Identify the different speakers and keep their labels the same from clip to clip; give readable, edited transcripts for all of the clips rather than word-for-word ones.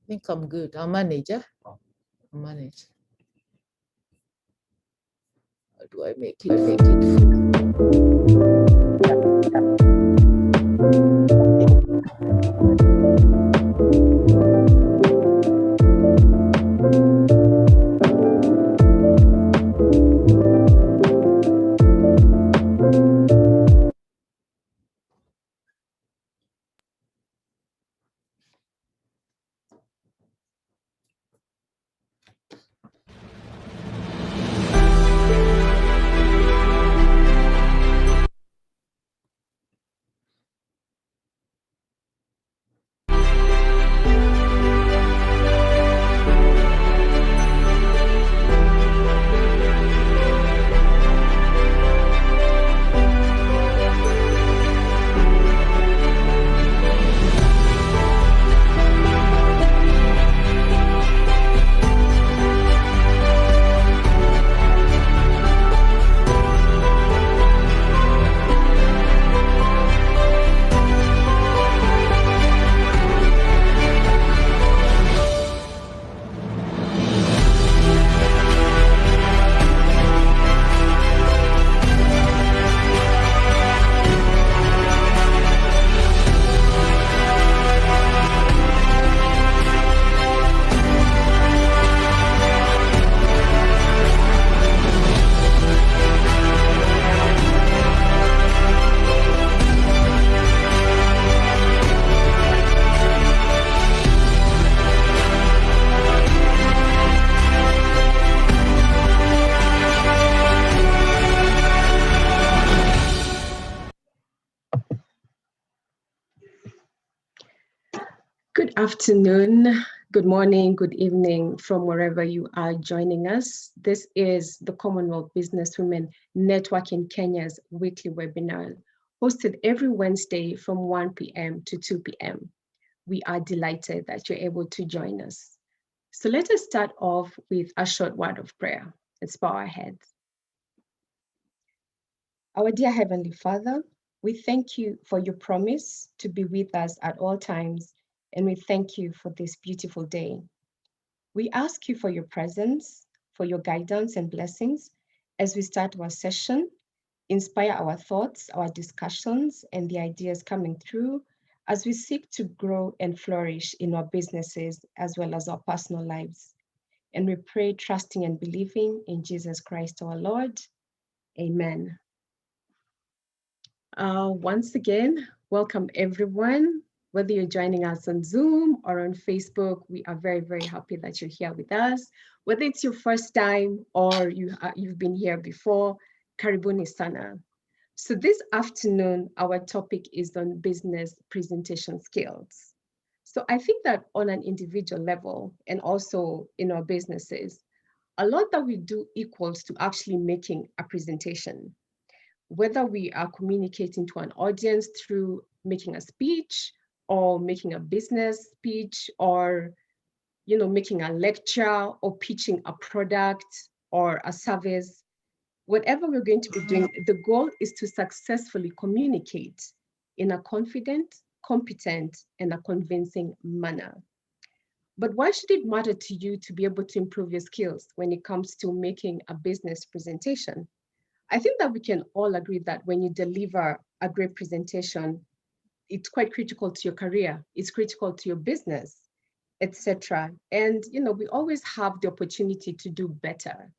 Speaker 1: think I'm good. I'll manage, yeah? I'll manage. How do I make it full?
Speaker 2: Good afternoon, good morning, good evening from wherever you are joining us. This is the Commonwealth Businesswomen Network in Kenya's weekly webinar, hosted every Wednesday from 1 p.m. to 2 p.m. We are delighted that you're able to join us. So let us start off with a short word of prayer. Let's bow our heads. Our dear Heavenly Father, we thank you for your promise to be with us at all times, and we thank you for this beautiful day. We ask you for your presence, for your guidance and blessings as we start our session. Inspire our thoughts, our discussions, and the ideas coming through as we seek to grow and flourish in our businesses as well as our personal lives. And we pray, trusting and believing in Jesus Christ our Lord. Amen. Once again, welcome everyone. Whether you're joining us on Zoom or on Facebook, we are very, very happy that you're here with us. Whether it's your first time or you've been here before, karibuni sana. So this afternoon, our topic is on business presentation skills. So I think that on an individual level and also in our businesses, a lot that we do equals to actually making a presentation. Whether we are communicating to an audience through making a speech or making a business speech or making a lecture or pitching a product or a service, whatever we're going to be doing, the goal is to successfully communicate in a confident, competent, and a convincing manner. But why should it matter to you to be able to improve your skills when it comes to making a business presentation? I think that we can all agree that when you deliver a great presentation, it's quite critical to your career, it's critical to your business, etc. And we always have the opportunity to do better.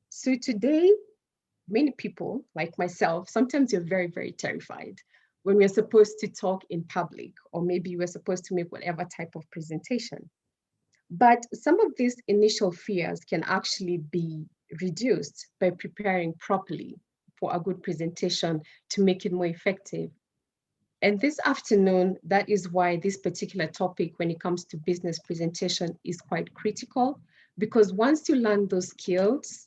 Speaker 2: So today, many people, like myself, sometimes you're very, very terrified when we're supposed to talk in public, or maybe we're supposed to make whatever type of presentation. But some of these initial fears can actually be reduced by preparing properly for a good presentation to make it more effective. And this afternoon, that is why this particular topic, when it comes to business presentation, is quite critical, because once you learn those skills,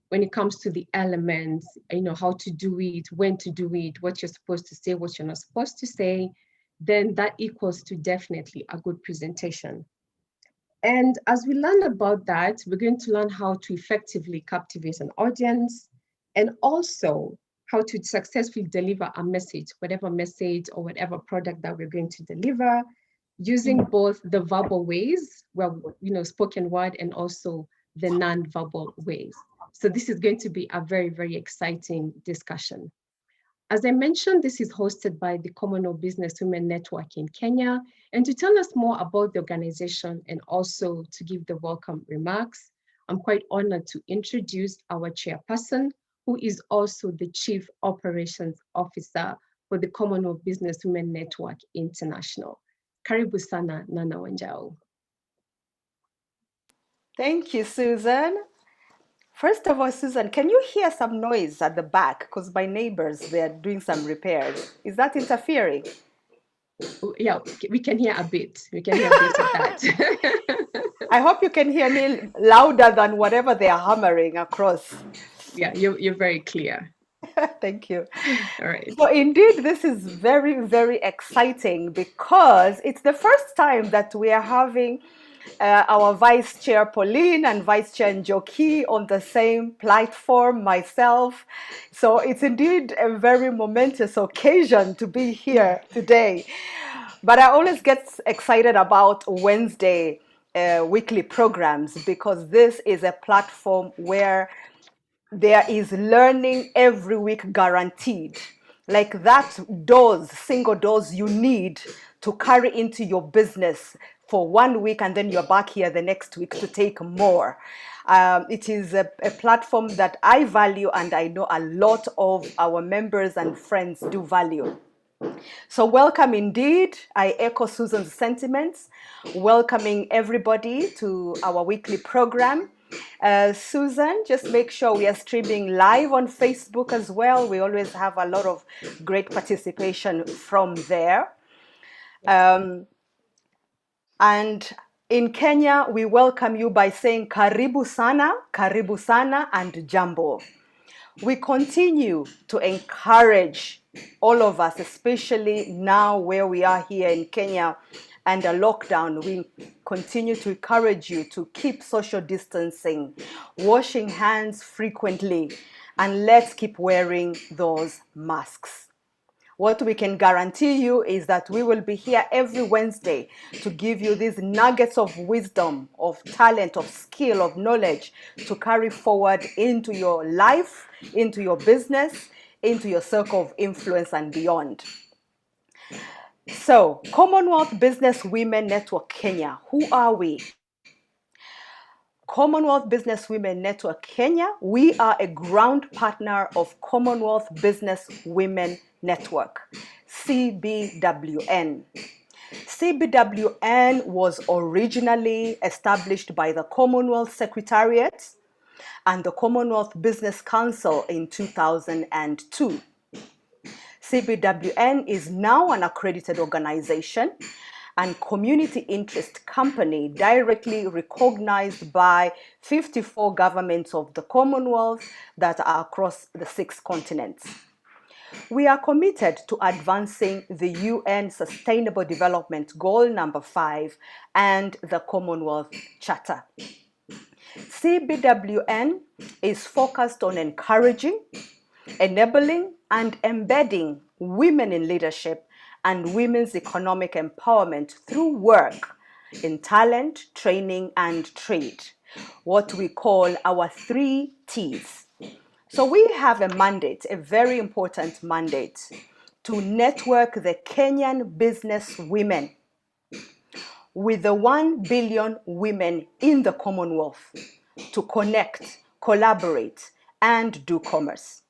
Speaker 2: when it comes to the elements, how to do it, when to do it, what you're supposed to say, what you're not supposed to say, then that equals to definitely a good presentation. And as we learn about that, we're going to learn how to effectively captivate an audience and also how to successfully deliver a message, whatever message or whatever product that we're going to deliver. using both the verbal ways, well, spoken word, and also the non-verbal ways. So this is going to be a very, very exciting discussion. As I mentioned, this is hosted by the Commonwealth Business Women Network in Kenya. And to tell us more about the organization and also to give the welcome remarks, I'm quite honored to introduce our chairperson, who is also the Chief Operations Officer for the Commonwealth Business Women Network International. Karibu sana, Nana Wanjau.
Speaker 3: Thank you, Susan. First of all, Susan, can you hear some noise at the back? Because my neighbors, they're doing some repairs. Is that interfering?
Speaker 2: Yeah, we can hear a bit. We can hear a bit of that.
Speaker 3: I hope you can hear me louder than whatever they are hammering across.
Speaker 2: Yeah, you're very clear.
Speaker 3: Thank you.
Speaker 2: All right.
Speaker 3: So indeed, this is very, very exciting because it's the first time that we are having our Vice Chair Pauline and Vice Chair Njoki on the same platform, myself. So it's indeed a very momentous occasion to be here today. But I always get excited about Wednesday weekly programs because this is a platform where there is learning every week guaranteed. Like that dose, single dose you need to carry into your business for 1 week, and then you're back here the next week to take more. It is a platform that I value, and I know a lot of our members and friends do value. So welcome indeed. I echo Susan's sentiments, welcoming everybody to our weekly program. Susan, just make sure we are streaming live on Facebook as well. We always have a lot of great participation from there. And in Kenya, we welcome you by saying karibu sana, and jambo. We continue to encourage all of us, especially now where we are here in Kenya and a lockdown. We continue to encourage you to keep social distancing, washing hands frequently, and let's keep wearing those masks. What we can guarantee you is that we will be here every Wednesday to give you these nuggets of wisdom, of talent, of skill, of knowledge to carry forward into your life, into your business, into your circle of influence and beyond. So, Commonwealth Business Women Network Kenya, who are we? Commonwealth Business Women Network Kenya, we are a ground partner of Commonwealth Business Women Network, CBWN. CBWN was originally established by the Commonwealth Secretariat and the Commonwealth Business Council in 2002. CBWN is now an accredited organization and community interest company directly recognized by 54 governments of the Commonwealth that are across the 6 continents. We are committed to advancing the UN Sustainable Development Goal number 5 and the Commonwealth Charter. CBWN is focused on encouraging, enabling, and embedding women in leadership and women's economic empowerment through work in talent, training, and trade, what we call our 3 T's. So we have a mandate, a very important mandate, to network the Kenyan business women with the 1 billion women in the Commonwealth to connect, collaborate, and do commerce.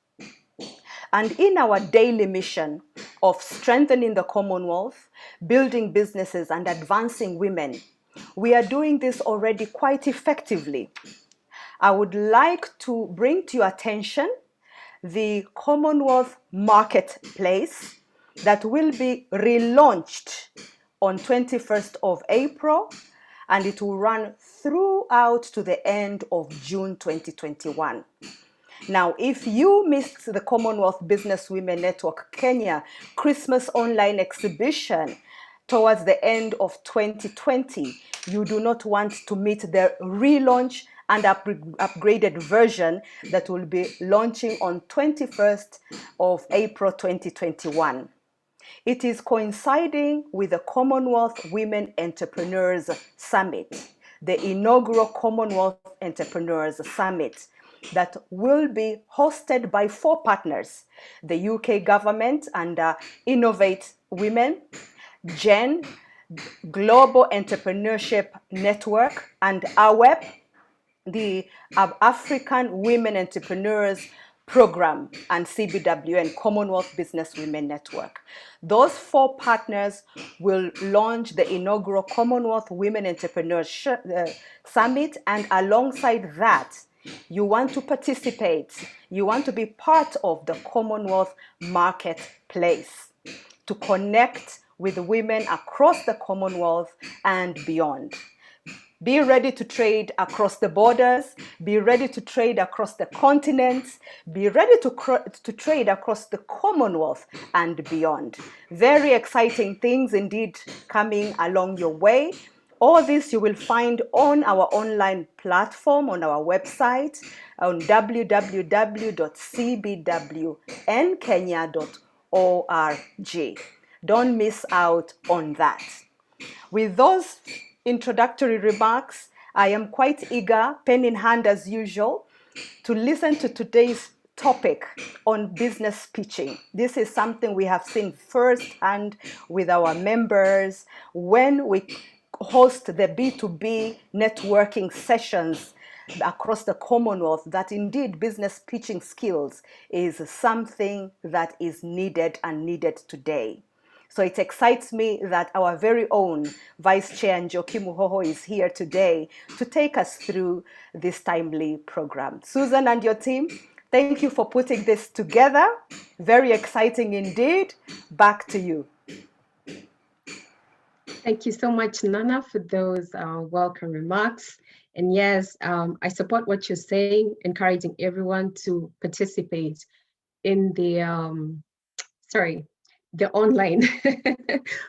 Speaker 3: And in our daily mission of strengthening the Commonwealth, building businesses, and advancing women, we are doing this already quite effectively. I would like to bring to your attention the Commonwealth Marketplace that will be relaunched on 21st of April, and it will run throughout to the end of June 2021. Now, if you missed the Commonwealth Business Women Network Kenya Christmas online exhibition towards the end of 2020, you do not want to meet the relaunch and upgraded version that will be launching on 21st of April 2021. It is coinciding with the Commonwealth Women Entrepreneurs Summit, the inaugural Commonwealth Entrepreneurs Summit that will be hosted by 4 partners: the UK government under Innovate Women, GEN, Global Entrepreneurship Network, and AWEP, the African Women Entrepreneurs Program, and CBW and Commonwealth Business Women Network. Those 4 partners will launch the inaugural Commonwealth Women Entrepreneurs Summit, and alongside that, you want to participate, you want to be part of the Commonwealth marketplace to connect with women across the Commonwealth and beyond. Be ready to trade across the borders. Be ready to trade across the continents. Be ready to trade across the Commonwealth and beyond. Very exciting things indeed coming along your way. All this you will find on our online platform, on our website, on www.cbwnkenya.org. Don't miss out on that. With those introductory remarks, I am quite eager, pen in hand as usual, to listen to today's topic on business pitching. This is something we have seen firsthand with our members when we host the B2B networking sessions across the Commonwealth, that indeed business pitching skills is something that is needed and needed today. So it excites me that our very own Vice Chair Njoki Muhoho is here today to take us through this timely program. Susan and your team, thank you for putting this together. Very exciting indeed. Back to you.
Speaker 2: Thank you so much, Nana, for those welcome remarks. And yes, I support what you're saying, encouraging everyone to participate in the, the online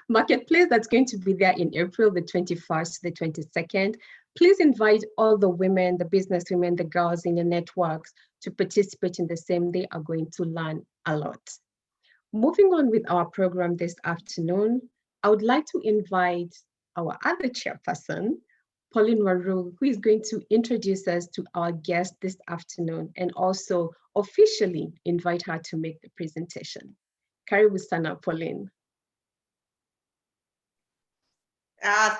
Speaker 2: marketplace that's going to be there in April, the 21st to the 22nd. Please invite all the women, the business women, the girls in your networks to participate in the same. They are going to learn a lot. Moving on with our program this afternoon, I would like to invite our other chairperson, Pauline Waru, who is going to introduce us to our guest this afternoon and also officially invite her to make the presentation. Karibu sana, Pauline.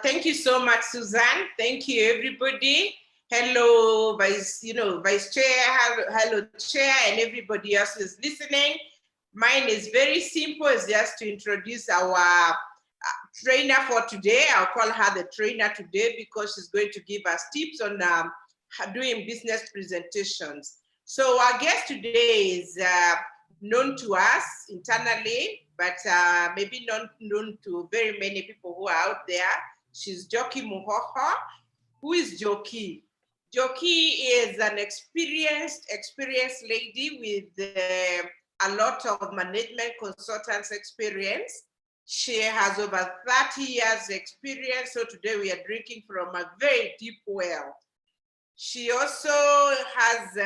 Speaker 4: Thank you so much, Suzanne. Thank you, everybody. Hello, Vice Chair, hello, Chair, and everybody else who's listening. Mine is very simple. It's just to introduce our trainer for today. I'll call her the trainer today because she's going to give us tips on doing business presentations. So our guest today is known to us internally, but maybe not known to very many people who are out there. She's Njoki Muhoho. Who is Njoki? Njoki is an experienced lady with a lot of management consultants experience. She has over 30 years experience, so today we are drinking from a very deep well. She also has,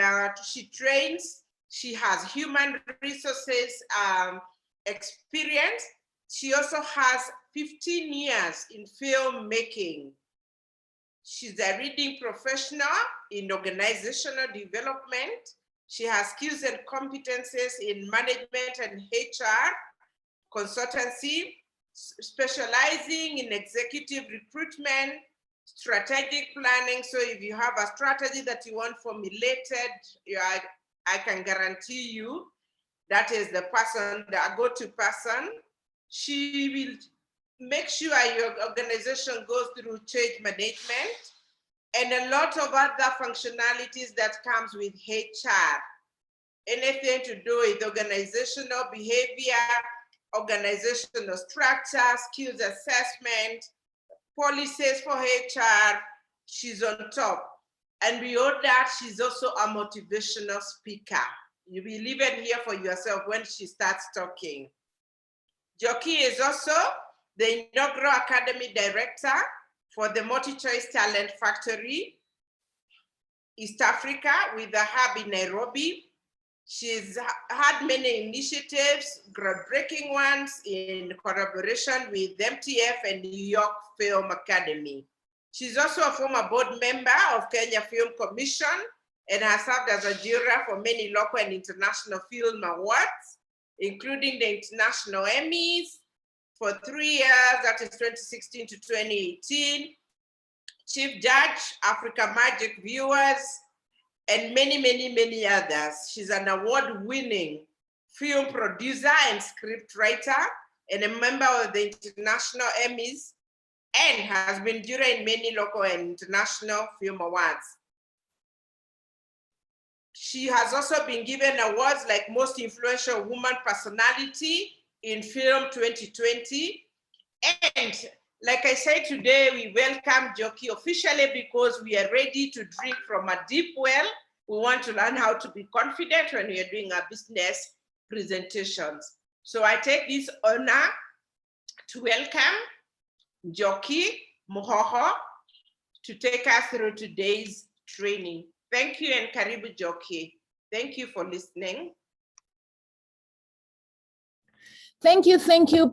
Speaker 4: she trains, she has human resources experience. She also has 15 years in filmmaking. She's a reading professional in organizational development. She has skills and competences in management and HR, consultancy, specializing in executive recruitment, strategic planning. So if you have a strategy that you want formulated, I can guarantee you that is the person, the go-to person. She will make sure your organization goes through change management and a lot of other functionalities that comes with HR. Anything to do with organizational behavior, organizational structure, skills assessment, policies for HR, she's on top. And beyond that, she's also a motivational speaker. You will even hear for yourself when she starts talking. Njoki is also the inaugural Academy Director for the Multi-Choice Talent Factory, East Africa, with a hub in Nairobi. She's had many initiatives, groundbreaking ones in collaboration with MTF and New York Film Academy. She's also a former board member of Kenya Film Commission and has served as a juror for many local and international film awards, including the International Emmys for 3 years, that is 2016 to 2018, Chief Judge, Africa Magic Viewers, and many, many, many others. She's an award-winning film producer and script writer and a member of the International Emmys and has been juror in many local and international film awards. She has also been given awards like Most Influential Woman Personality in Film 2020. And like I said today, we welcome Njoki officially because we are ready to drink from a deep well. We want to learn how to be confident when we are doing our business presentations. So I take this honor to welcome Njoki Muhoho to take us through today's training. Thank you and karibu Njoki. Thank you for listening.
Speaker 1: Thank you,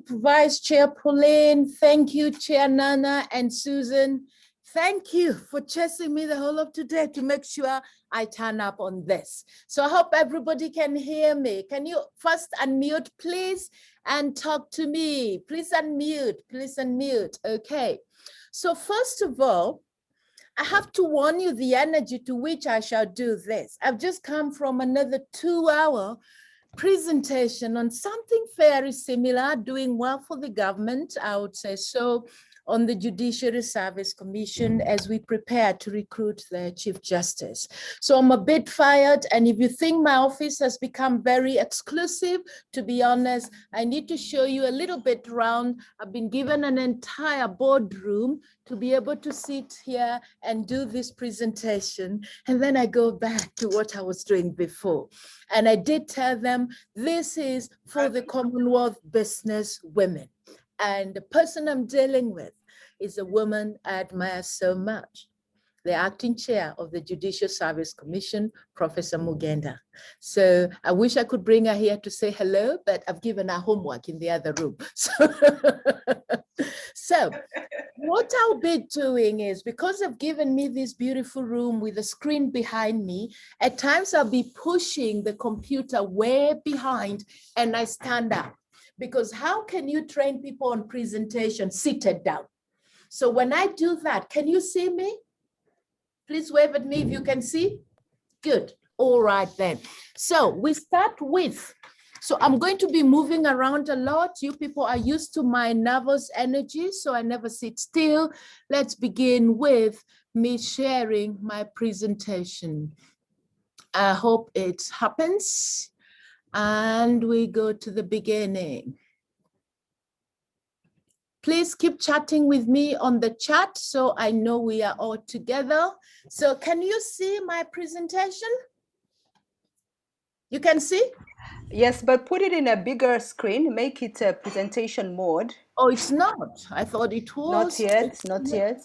Speaker 1: Vice Chair Pauline. Thank you, Chair Nana and Susan. Thank you for chasing me the whole of today to make sure I turn up on this. So I hope everybody can hear me. Can you first unmute, please, and talk to me? Please unmute, okay. So first of all, I have to warn you the energy to which I shall do this. I've just come from another 2-hour presentation on something very similar, doing well for the government, I would say so, on the Judiciary Service Commission as we prepare to recruit the Chief Justice. So I'm a bit fired, and if you think my office has become very exclusive, to be honest, I need to show you a little bit around. I've been given an entire boardroom to be able to sit here and do this presentation, and then I go back to what I was doing before. And I did tell them this is for the Commonwealth business women. And the person I'm dealing with is a woman I admire so much, the acting chair of the Judicial Service Commission, Professor Mugenda. So I wish I could bring her here to say hello, but I've given her homework in the other room. So what I'll be doing is, because they've given me this beautiful room with a screen behind me, at times I'll be pushing the computer way behind and I stand up. Because how can you train people on presentation seated down? So when I do that, can you see me? Please wave at me if you can see. Good. All right then. So we start with, so I'm going to be moving around a lot. You people are used to my nervous energy, so I never sit still. Let's begin with me sharing my presentation. I hope it happens. And we go to the beginning. Please keep chatting with me on the chat so I know we are all together. So can you see my presentation? You can see?
Speaker 3: Yes, but put it in a bigger screen, make it a presentation mode.
Speaker 1: Oh, it's not. I thought it was.
Speaker 3: Not yet.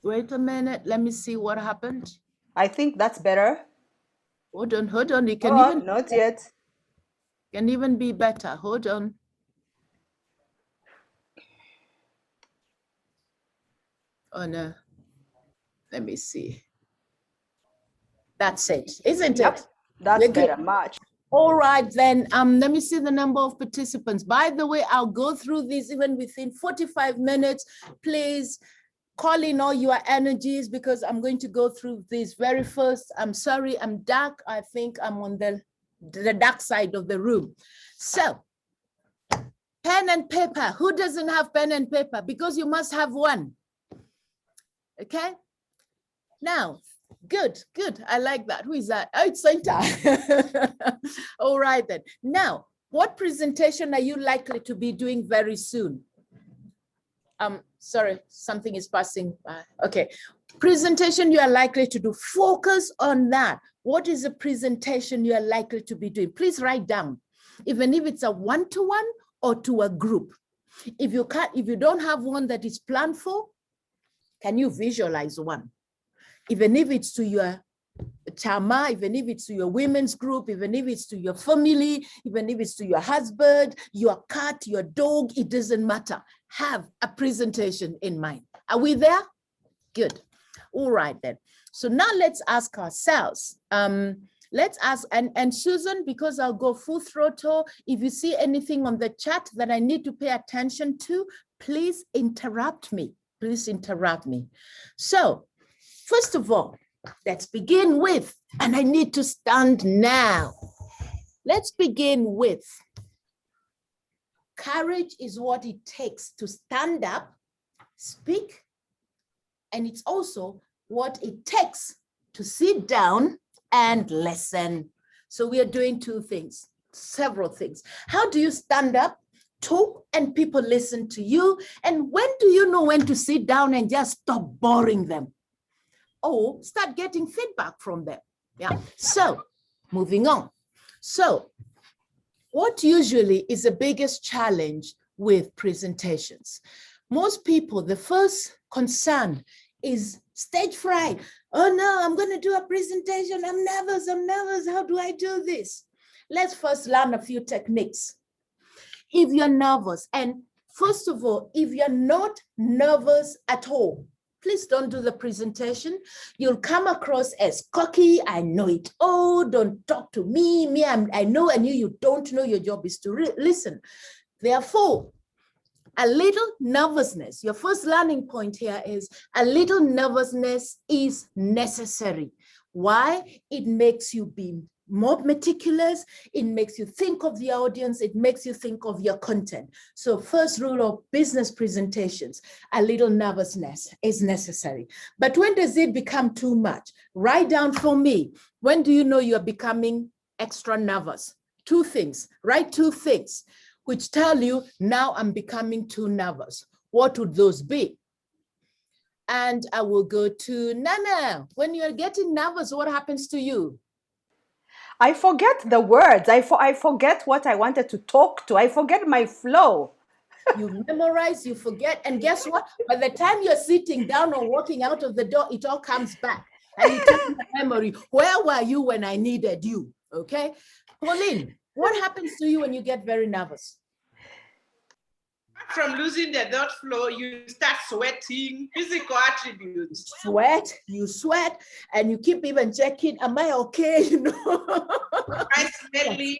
Speaker 1: Wait a minute. Let me see what happened.
Speaker 3: I think that's better.
Speaker 1: Hold on. It can even
Speaker 3: not yet.
Speaker 1: Can even be better. Hold on. Oh no. Let me see. That's it, isn't it?
Speaker 3: That's better, much.
Speaker 1: All right, then, let me see the number of participants. By the way, I'll go through this even within 45 minutes. Please call in all your energies because I'm going to go through this very first. I'm sorry, I'm dark. I think I'm on the dark side of the room. So, pen and paper. Who doesn't have pen and paper? Because you must have one. Okay? Now, good. I like that. Who is that? Oh, it's Santa. All right then. Now, what presentation are you likely to be doing very soon? Sorry, something is passing by. Okay. Presentation you are likely to do. Focus on that. What is the presentation you are likely to be doing? Please write down, even if it's a one-to-one or to a group. If you don't have one that is planned for, can you visualize one? Even if it's to your Chama, even if it's to your women's group, even if it's to your family, even if it's to your husband, your cat, your dog, it doesn't matter. Have a presentation in mind. Are we there? Good. All right then. So now let's ask ourselves, let's ask, and Susan, because I'll go full throttle, if you see anything on the chat that I need to pay attention to, please interrupt me. Please interrupt me. So first of all, let's begin with, and I need to stand now. Let's begin with, courage is what it takes to stand up, speak, and it's also what it takes to sit down and listen. So we are doing two things, several things. How do you stand up, talk, and people listen to you? And when do you know when to sit down and just stop boring them? Or start getting feedback from them. Yeah. So moving on. So what usually is the biggest challenge with presentations? Most people, the first concern is stage fright. Oh no, I'm going to do a presentation. I'm nervous. How do I do this? Let's first learn a few techniques. If you're nervous, and first of all, if you're not nervous at all, please don't do the presentation. You'll come across as cocky. I know it all. Don't talk to me. I know, and you don't know. Your job is to listen. Therefore, a little nervousness, your first learning point here is a little nervousness is necessary. Why? It makes you be more meticulous. It makes you think of the audience. It makes you think of your content. So first rule of business presentations, a little nervousness is necessary. But when does it become too much? Write down for me. When do you know you're becoming extra nervous? Two things, write two things which tell you now I'm becoming too nervous. What would those be? And I will go to Nana. When you're getting nervous, what happens to you?
Speaker 3: I forget the words. I forget what I wanted to talk to. I forget my flow.
Speaker 1: You memorize, you forget, and guess what? By the time you're sitting down or walking out of the door, it all comes back. And you tell the memory, where were you when I needed you? Okay? Pauline, what happens to you when you get very nervous?
Speaker 4: From losing the thought flow, you start sweating, physical attributes.
Speaker 1: You sweat, and you keep even checking, am I okay? You know.
Speaker 4: Smelly.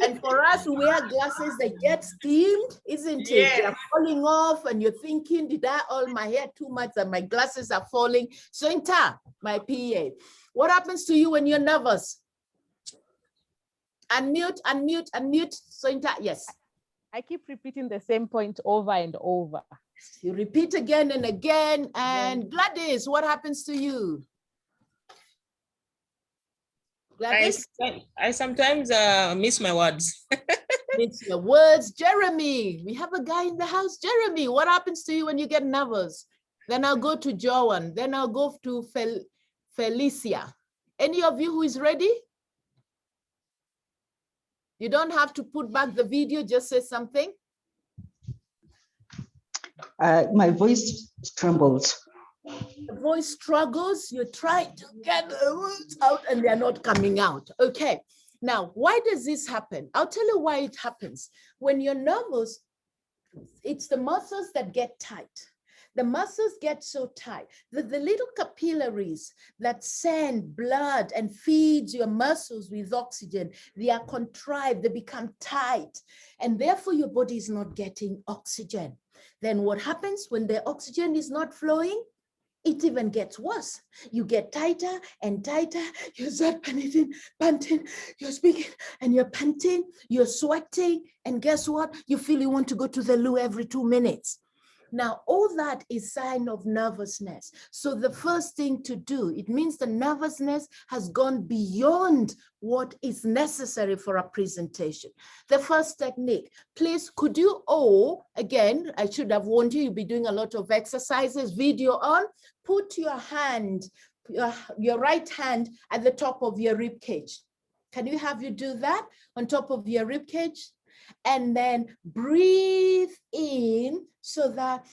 Speaker 1: And for us who wear glasses, they get steamed, isn't it?
Speaker 4: Yes.
Speaker 1: They're falling off, and you're thinking, did I oil my hair too much and my glasses are falling? So Inta, my PA, what happens to you when you're nervous? Unmute. So Inta, yes.
Speaker 5: I keep repeating the same point over and over.
Speaker 1: You repeat again and again. And Gladys, what happens to you? Gladys?
Speaker 6: I sometimes miss my words.
Speaker 1: Miss your words. Jeremy, we have a guy in the house. Jeremy, what happens to you when you get nervous? Then I'll go to Joan. Then I'll go to Felicia. Any of you who is ready? You don't have to put back the video, just say something.
Speaker 7: My voice trembles.
Speaker 1: The voice struggles, you try to get the words out and they're not coming out. Okay, now why does this happen? I'll tell you why it happens. When you're nervous, it's the muscles that get tight. The muscles get so tight that the little capillaries that send blood and feeds your muscles with oxygen, they are contrived, they become tight, and therefore your body is not getting oxygen. Then what happens when the oxygen is not flowing? It even gets worse. You get tighter and tighter. You start panting, you're speaking and you're panting, you're sweating, and guess what? You feel you want to go to the loo every 2 minutes. Now, all that is sign of nervousness. So the first thing to do, it means the nervousness has gone beyond what is necessary for a presentation. The first technique, please, could you all, again, I should have warned you, you'll be doing a lot of exercises, video on, put your hand, your right hand at the top of your rib cage. Can you have you do that on top of your rib cage? And then breathe in so that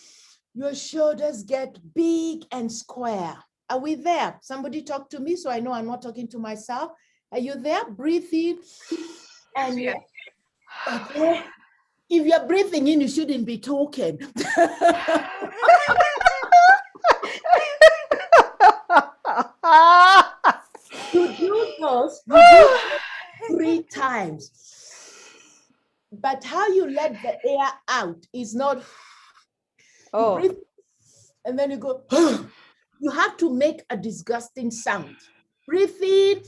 Speaker 1: your shoulders get big and square. Are we there? Somebody talk to me so I know I'm not talking to myself. Are you there? Breathe in. And
Speaker 4: Yes.
Speaker 1: okay. If you're breathing in, you shouldn't be talking. You do those, you do 3 times. But how you let the air out is not, you
Speaker 3: Oh.
Speaker 1: breathe and then you go, you have to make a disgusting sound. Breathe in,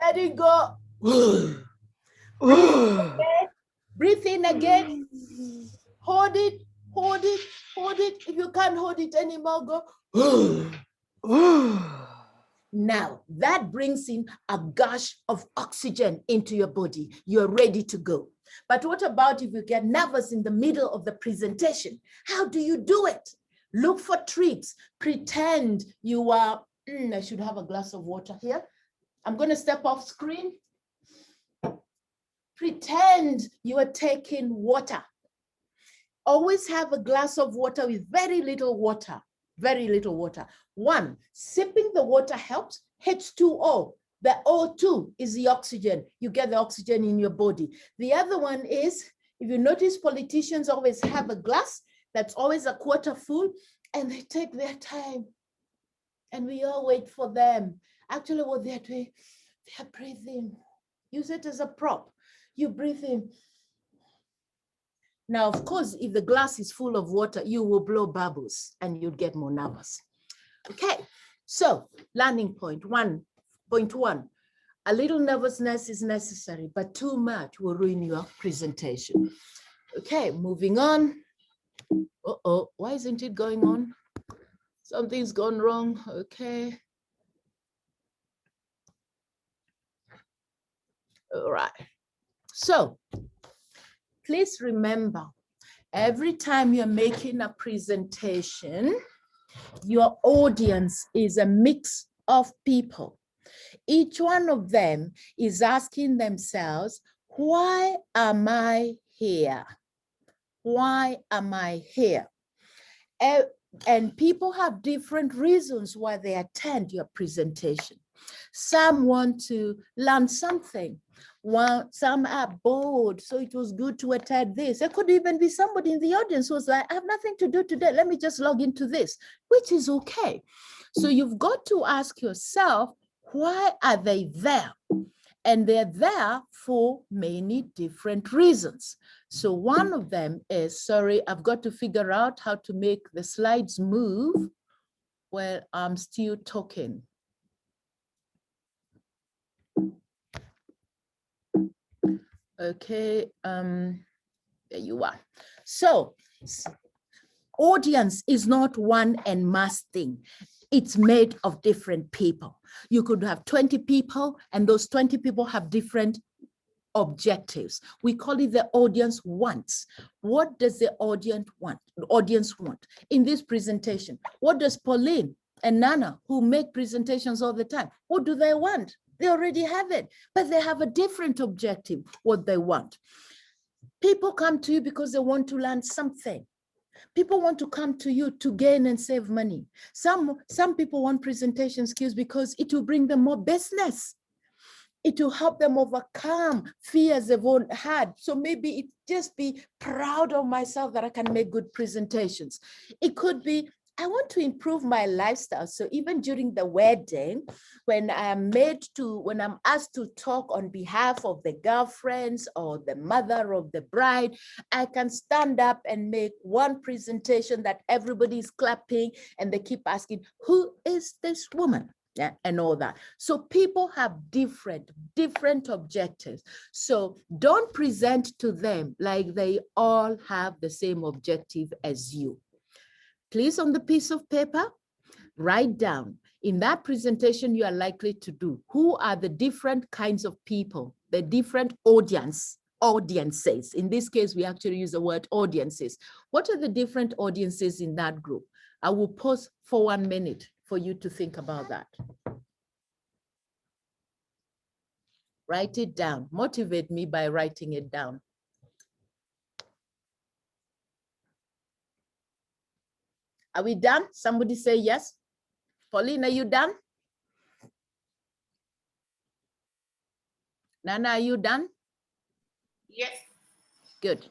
Speaker 1: let it go. Breathe in again. Hold it, hold it, hold it. If you can't hold it anymore, go. Now, that brings in a gush of oxygen into your body. You're ready to go. But what about if you get nervous in the middle of the presentation? How do you do it? Look for tricks. Pretend you are, I should have a glass of water here. I'm going to step off screen. Pretend you are taking water. Always have a glass of water with very little water. Very little water. 1, sipping the water helps. H2O, the O2 is the oxygen. You get the oxygen in your body. The other one is, if you notice, politicians always have a glass that's always a quarter full, and they take their time. And we all wait for them. Actually, what they're doing, they're breathing. Use it as a prop. You breathe in. Now, of course, if the glass is full of water, you will blow bubbles and you'll get more nervous. Okay, so learning point 1.1, a little nervousness is necessary, but too much will ruin your presentation. Okay, moving on. Uh-oh, why isn't it going on? Something's gone wrong, okay. All right, so please remember, every time you're making a presentation, your audience is a mix of people. Each one of them is asking themselves, why am I here? Why am I here? And people have different reasons why they attend your presentation. Some want to learn something. Some are bored, so it was good to attend this. There could even be somebody in the audience who was like, I have nothing to do today. Let me just log into this, which is okay. So you've got to ask yourself, why are they there? And they're there for many different reasons. So one of them is, sorry, I've got to figure out how to make the slides move while I'm still talking. Okay, there you are. So audience is not one and mass thing. It's made of different people. You could have 20 people and those 20 people have different objectives. We call it the audience wants. What does the audience want? In this presentation? What does Pauline and Nana, who make presentations all the time, what do they want? They already have it, but they have a different objective, what they want. People come to you because they want to learn something. People want to come to you to gain and save money. Some people want presentation skills because it will bring them more business. It will help them overcome fears they've had. So maybe it just be proud of myself that I can make good presentations. It could be, I want to improve my lifestyle. So even during the wedding, when I'm asked to talk on behalf of the girlfriends or the mother of the bride, I can stand up and make one presentation that everybody's clapping and they keep asking, who is this woman? Yeah, and all that. So people have different objectives. So don't present to them like they all have the same objective as you. Please, on the piece of paper, write down in that presentation you are likely to do, who are the different kinds of people, the different audiences. In this case, we actually use the word audiences. What are the different audiences in that group? I will pause for 1 minute for you to think about that. Write it down. Motivate me by writing it down. Are we done? Somebody say yes. Pauline, are you done? Nana, are you done?
Speaker 4: Yes.
Speaker 1: Good.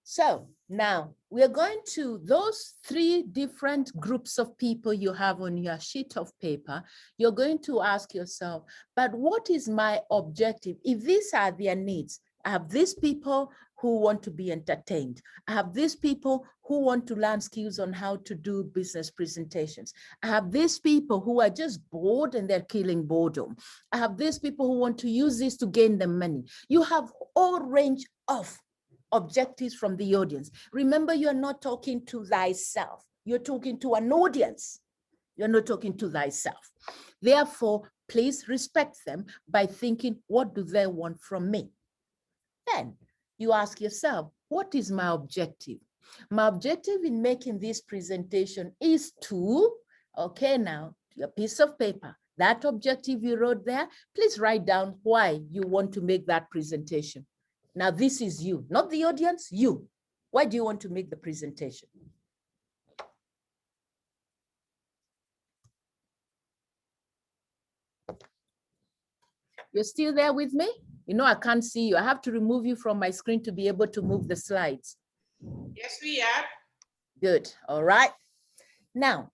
Speaker 1: So now we're going to those 3 different groups of people you have on your sheet of paper. You're going to ask yourself, but what is my objective? If these are their needs, I have these people who want to be entertained. I have these people who want to learn skills on how to do business presentations. I have these people who are just bored and they're killing boredom. I have these people who want to use this to gain them money. You have all range of objectives from the audience. Remember, you're not talking to thyself. You're talking to an audience. You're not talking to thyself. Therefore, please respect them by thinking, what do they want from me? Then you ask yourself, what is my objective? My objective in making this presentation is to, okay, now your piece of paper, that objective you wrote there, please write down why you want to make that presentation. Now, this is you, not the audience, you. Why do you want to make the presentation? You're still there with me? You know, I can't see you. I have to remove you from my screen to be able to move the slides.
Speaker 4: Yes, we are.
Speaker 1: Good, all right. Now,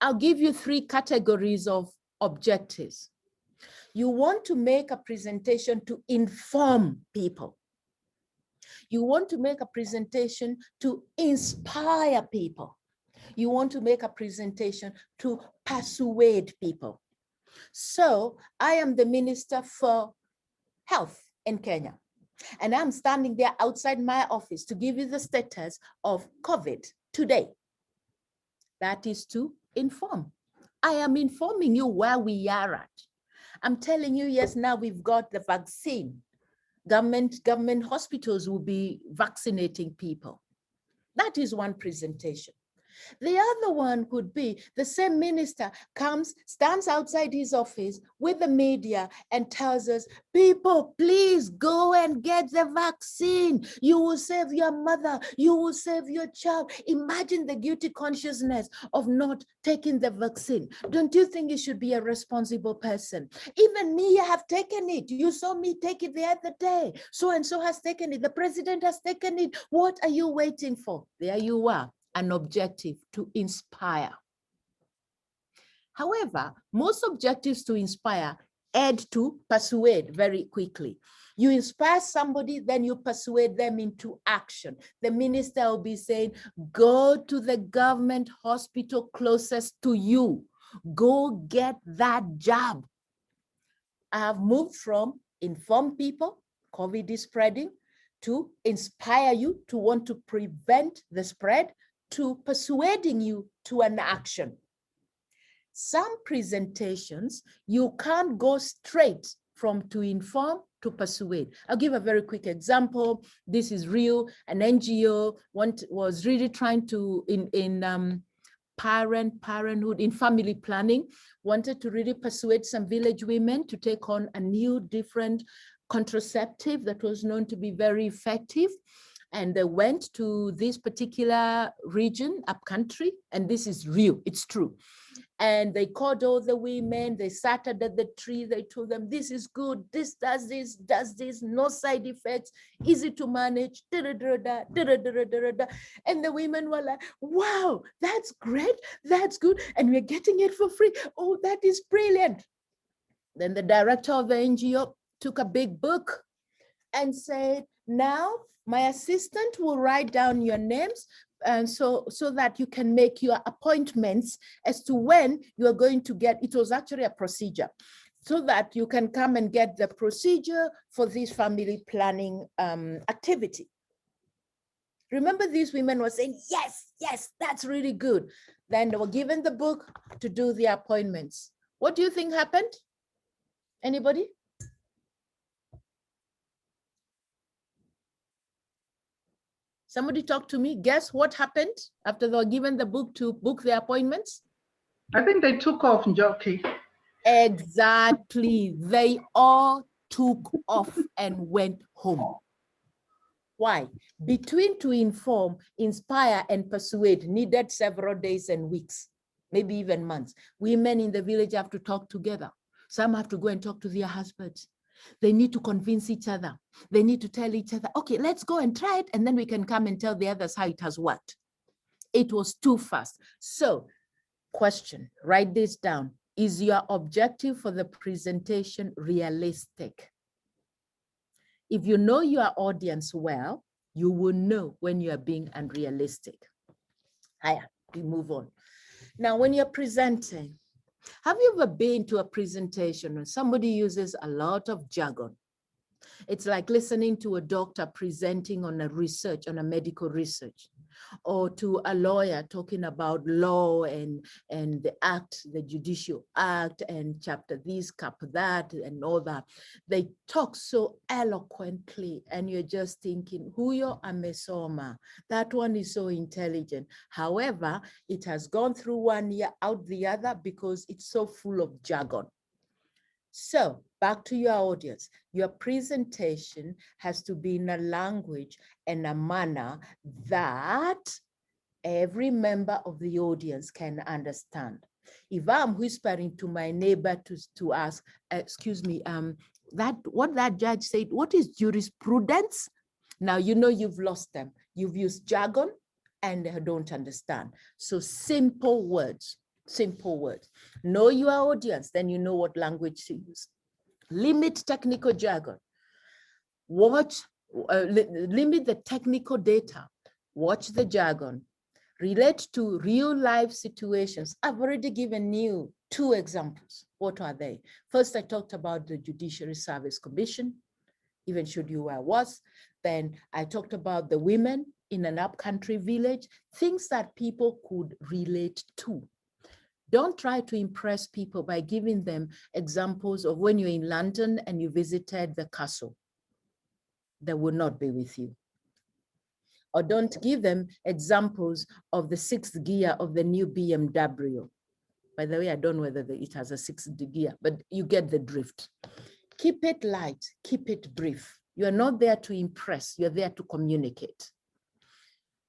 Speaker 1: I'll give you 3 categories of objectives. You want to make a presentation to inform people. You want to make a presentation to inspire people. You want to make a presentation to persuade people. So I am the Minister for Health in Kenya, and I'm standing there outside my office to give you the status of COVID today. That is to inform. I am informing you where we are at. I'm telling you, yes, now we've got the vaccine. Government hospitals will be vaccinating people. That is one presentation. The other one could be the same minister comes, stands outside his office with the media and tells us, people, please go and get the vaccine. You will save your mother. You will save your child. Imagine the guilty consciousness of not taking the vaccine. Don't you think you should be a responsible person? Even me, I have taken it. You saw me take it the other day. So-and-so has taken it. The president has taken it. What are you waiting for? There you are. An objective to inspire. However, most objectives to inspire add to persuade very quickly. You inspire somebody, then you persuade them into action. The minister will be saying, go to the government hospital closest to you. Go get that jab. I have moved from inform people, COVID is spreading, to inspire you to want to prevent the spread, to persuading you to an action. Some presentations, you can't go straight from to inform to persuade. I'll give a very quick example. This is real. An NGO was really trying to, in parenthood, in family planning, wanted to really persuade some village women to take on a new, different contraceptive that was known to be very effective. And they went to this particular region, up country, and this is real, it's true. And they called all the women, they sat under the tree, they told them, this is good, this, does this, no side effects, easy to manage, da-da-da-da, da-da-da-da-da-da. And the women were like, wow, that's great, that's good, and we're getting it for free. Oh, that is brilliant. Then the director of the NGO took a big book and said, now my assistant will write down your names, and so that you can make your appointments as to when you are going to get, it was actually a procedure, so that you can come and get the procedure for this family planning activity. Remember, these women were saying, yes, yes, that's really good. Then they were given the book to do the appointments. What do you think happened? Anybody? Somebody talk to me. Guess what happened after they were given the book to book their appointments?
Speaker 8: I think they took off, Njoki.
Speaker 1: Exactly. They all took off and went home. Why? Between to inform, inspire, and persuade needed several days and weeks, maybe even months. Women in the village have to talk together. Some have to go and talk to their husbands. They need to convince each other. They need to tell each other, okay, let's go and try it, and then we can come and tell the others how it has worked. It was too fast. So, question, write this down. Is your objective for the presentation realistic? If you know your audience well, you will know when you are being unrealistic. Higher, we move on. Now, when you're presenting, have you ever been to a presentation where somebody uses a lot of jargon? It's like listening to a doctor presenting on a research, on a medical research, or to a lawyer talking about law and the act, the judicial act, and chapter this, chapter that, and all that. They talk so eloquently, and you're just thinking, huyo amesoma, that one is so intelligent. However, it has gone through one ear out the other because it's so full of jargon. So back to your audience, your presentation has to be in a language and a manner that every member of the audience can understand. If I'm whispering to my neighbor to ask, excuse me, what that judge said, what is jurisprudence? Now you know you've lost them. You've used jargon and they don't understand. So simple words. Simple words. Know your audience, then you know what language to use. Limit technical jargon. Limit the technical data. Watch the jargon. Relate to real life situations. I've already given you 2 examples. What are they? First, I talked about the Judiciary Service Commission, even should you where I was. Then I talked about the women in an upcountry village, things that people could relate to. Don't try to impress people by giving them examples of when you're in London and you visited the castle. They will not be with you. Or don't give them examples of the 6th gear of the new BMW. By the way, I don't know whether it has a 6th gear, but you get the drift. Keep it light, keep it brief. You're not there to impress, you're there to communicate.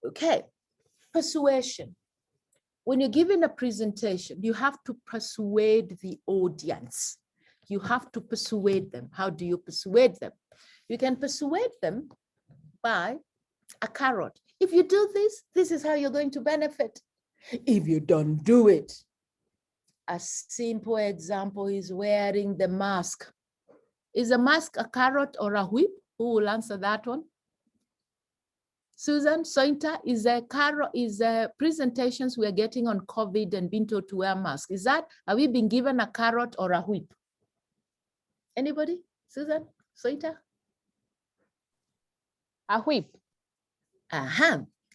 Speaker 1: Okay, persuasion. When you're giving a presentation, you have to persuade the audience. You have to persuade them. How do you persuade them? You can persuade them by a carrot. If you do this, this is how you're going to benefit. If you don't do it, a simple example is wearing the mask. Is a mask a carrot or a whip? Who will answer that one? Susan, Sointa, is presentations we're getting on COVID and being told to wear masks. Is that, have we been given a carrot or a whip? Anybody? Susan, Sointa?
Speaker 5: A whip.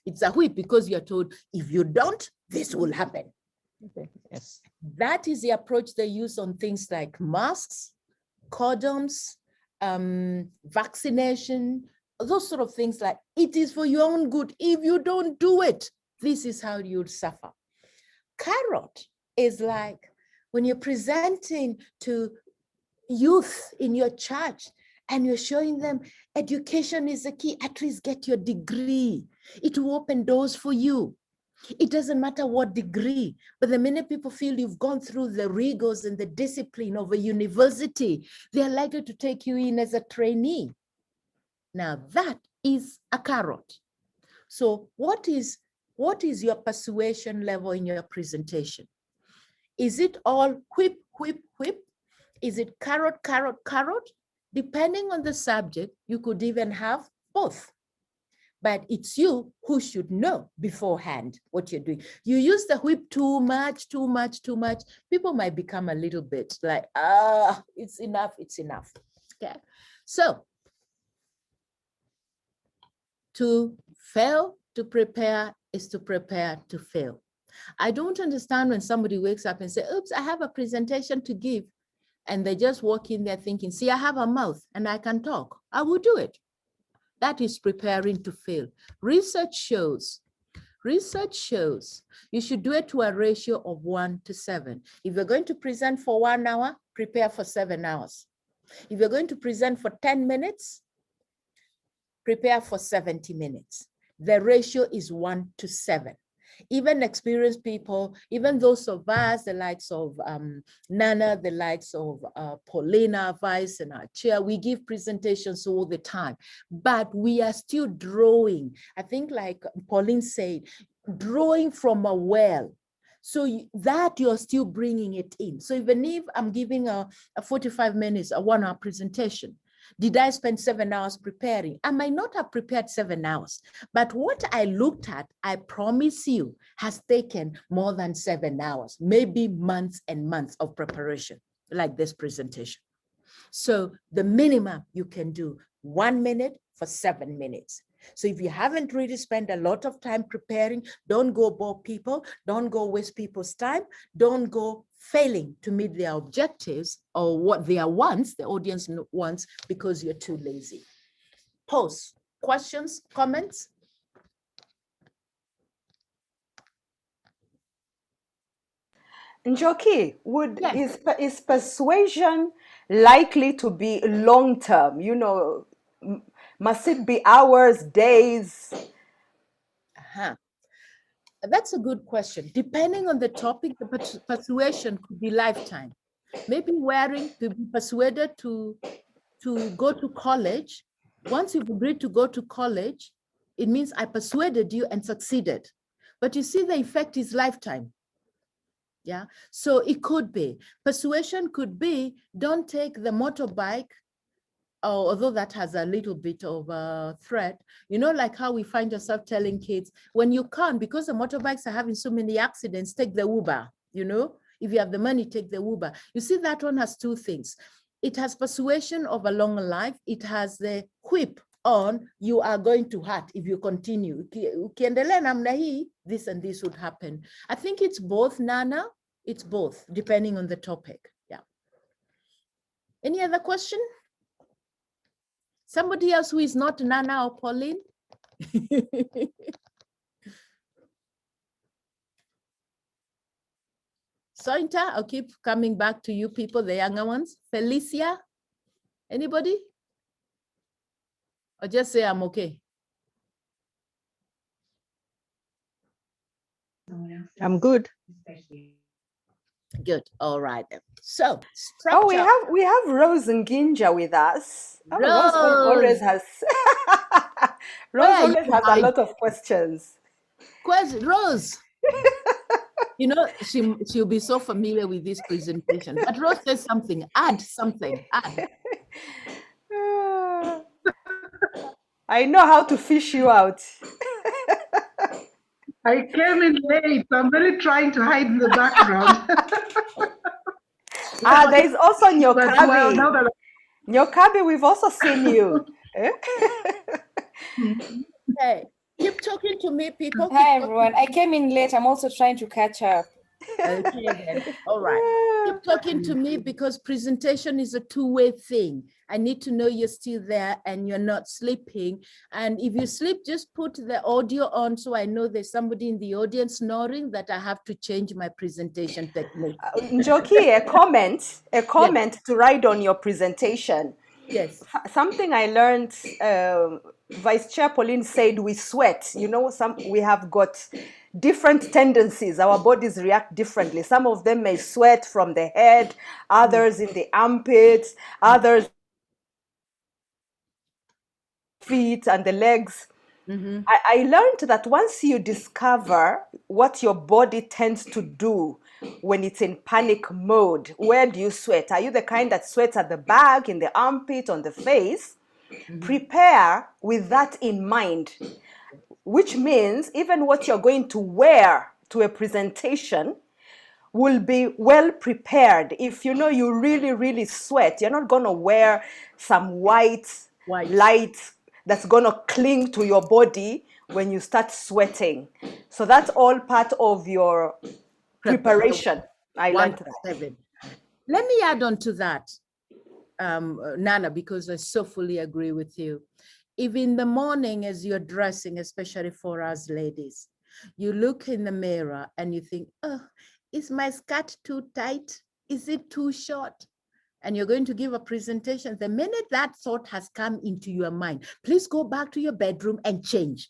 Speaker 1: It's a whip because you're told, if you don't, this will happen.
Speaker 5: Okay. Yes.
Speaker 1: That is the approach they use on things like masks, condoms, vaccination, those sort of things. Like, it is for your own good. If you don't do it, this is how you'll suffer. Carrot is like when you're presenting to youth in your church and you're showing them education is the key, at least get your degree. It will open doors for you. It doesn't matter what degree, but the minute people feel you've gone through the rigors and the discipline of a university, they're likely to take you in as a trainee. Now that is a carrot. So what is your persuasion level in your presentation? Is it all whip, whip, whip? Is it carrot, carrot, carrot? Depending on the subject, you could even have both. But it's you who should know beforehand what you're doing. You use the whip too much, too much, too much. People might become a little bit like, it's enough, it's enough. Okay. So to fail to prepare is to prepare to fail. I don't understand when somebody wakes up and says, oops, I have a presentation to give. And they just walk in there thinking, see, I have a mouth and I can talk. I will do it. That is preparing to fail. Research shows you should do it to a ratio of 1 to 7. If you're going to present for 1 hour, prepare for 7 hours. If you're going to present for 10 minutes, prepare for 70 minutes. The ratio is 1:7. Even experienced people, even those of us, the likes of Nana, the likes of Paulina, Vice, and our chair, we give presentations all the time, but we are still drawing. I think like Pauline said, drawing from a well. So that you're still bringing it in. So even if I'm giving a 45 minutes, a 1-hour presentation, did I spend 7 hours preparing? I might not have prepared 7 hours, but what I looked at, I promise you, has taken more than 7 hours, maybe months and months of preparation, like this presentation. So the minimum you can do 1 minute for 7 minutes. So if you haven't really spent a lot of time preparing, don't go bore people, don't go waste people's time, don't go failing to meet their objectives or what their wants, the audience wants, because you're too lazy. Pose, questions, comments?
Speaker 3: Njoki, is persuasion likely to be long-term? You know, must it be hours, days?
Speaker 1: That's a good question. Depending on the topic, the persuasion could be lifetime. Maybe wearing to be persuaded to go to college. Once you've agreed to go to college, it means I persuaded you and succeeded. But you see, the effect is lifetime. Yeah, so it could be. Persuasion could be, don't take the motorbike, although that has a little bit of a threat, you know, like how we find yourself telling kids, when you can't, because the motorbikes are having so many accidents, take the Uber, you know, if you have the money, take the Uber. You see, that one has two things. It has persuasion of a longer life. It has the whip on, you are going to hurt if you continue. Ukiendelea namna hii, this and this would happen. I think it's both, Nana. It's both, depending on the topic. Yeah. Any other question? Somebody else who is not Nana or Pauline? Sointa, I'll keep coming back to you people, the younger ones. Felicia, anybody? Or just say I'm okay.
Speaker 7: I'm good.
Speaker 1: Good, all right. So,
Speaker 3: Oh,
Speaker 1: structure.
Speaker 3: we have Rose and Ginja with us. Oh, Rose always has Rose
Speaker 1: Where are
Speaker 3: always
Speaker 1: you
Speaker 3: has a
Speaker 1: hiding?
Speaker 3: lot of questions.
Speaker 1: Rose. You know, she'll be so familiar with this presentation. But Rose says something, add something, add.
Speaker 3: I know how to fish you out.
Speaker 8: I came in late, so I'm really trying to hide in the background.
Speaker 3: There's also
Speaker 8: But well, now
Speaker 3: Nyokabi.
Speaker 8: that
Speaker 3: Nyokabi, we've also seen you.
Speaker 1: Hey, keep talking to me, people.
Speaker 9: Hi, everyone. I came in late. I'm also trying to catch up.
Speaker 1: Okay, then. All right. Keep talking to me because presentation is a two-way thing. I need to know you're still there and you're not sleeping. And if you sleep, just put the audio on so I know there's somebody in the audience snoring that I have to change my presentation technique.
Speaker 3: Njoki, a comment to write on your presentation.
Speaker 1: Yes.
Speaker 3: Something I learned, Vice Chair Pauline said we sweat. You know, we have got different tendencies. Our bodies react differently. Some of them may sweat from the head, others in the armpits, others feet and the legs.
Speaker 1: Mm-hmm.
Speaker 3: I learned that once you discover what your body tends to do when it's in panic mode, where do you sweat? Are you the kind that sweats at the back, in the armpit, on the face? Mm-hmm. Prepare with that in mind, which means even what you're going to wear to a presentation will be well prepared. If you know you really, really sweat, you're not going to wear some white light that's going to cling to your body when you start sweating. So that's all part of your preparation. I learned that.
Speaker 1: Let me add on to that, Nana, because I so fully agree with you. If in the morning as you're dressing, especially for us ladies, you look in the mirror and you think, oh, is my skirt too tight? Is it too short? and you're going to give a presentation, the minute that thought has come into your mind, please go back to your bedroom and change.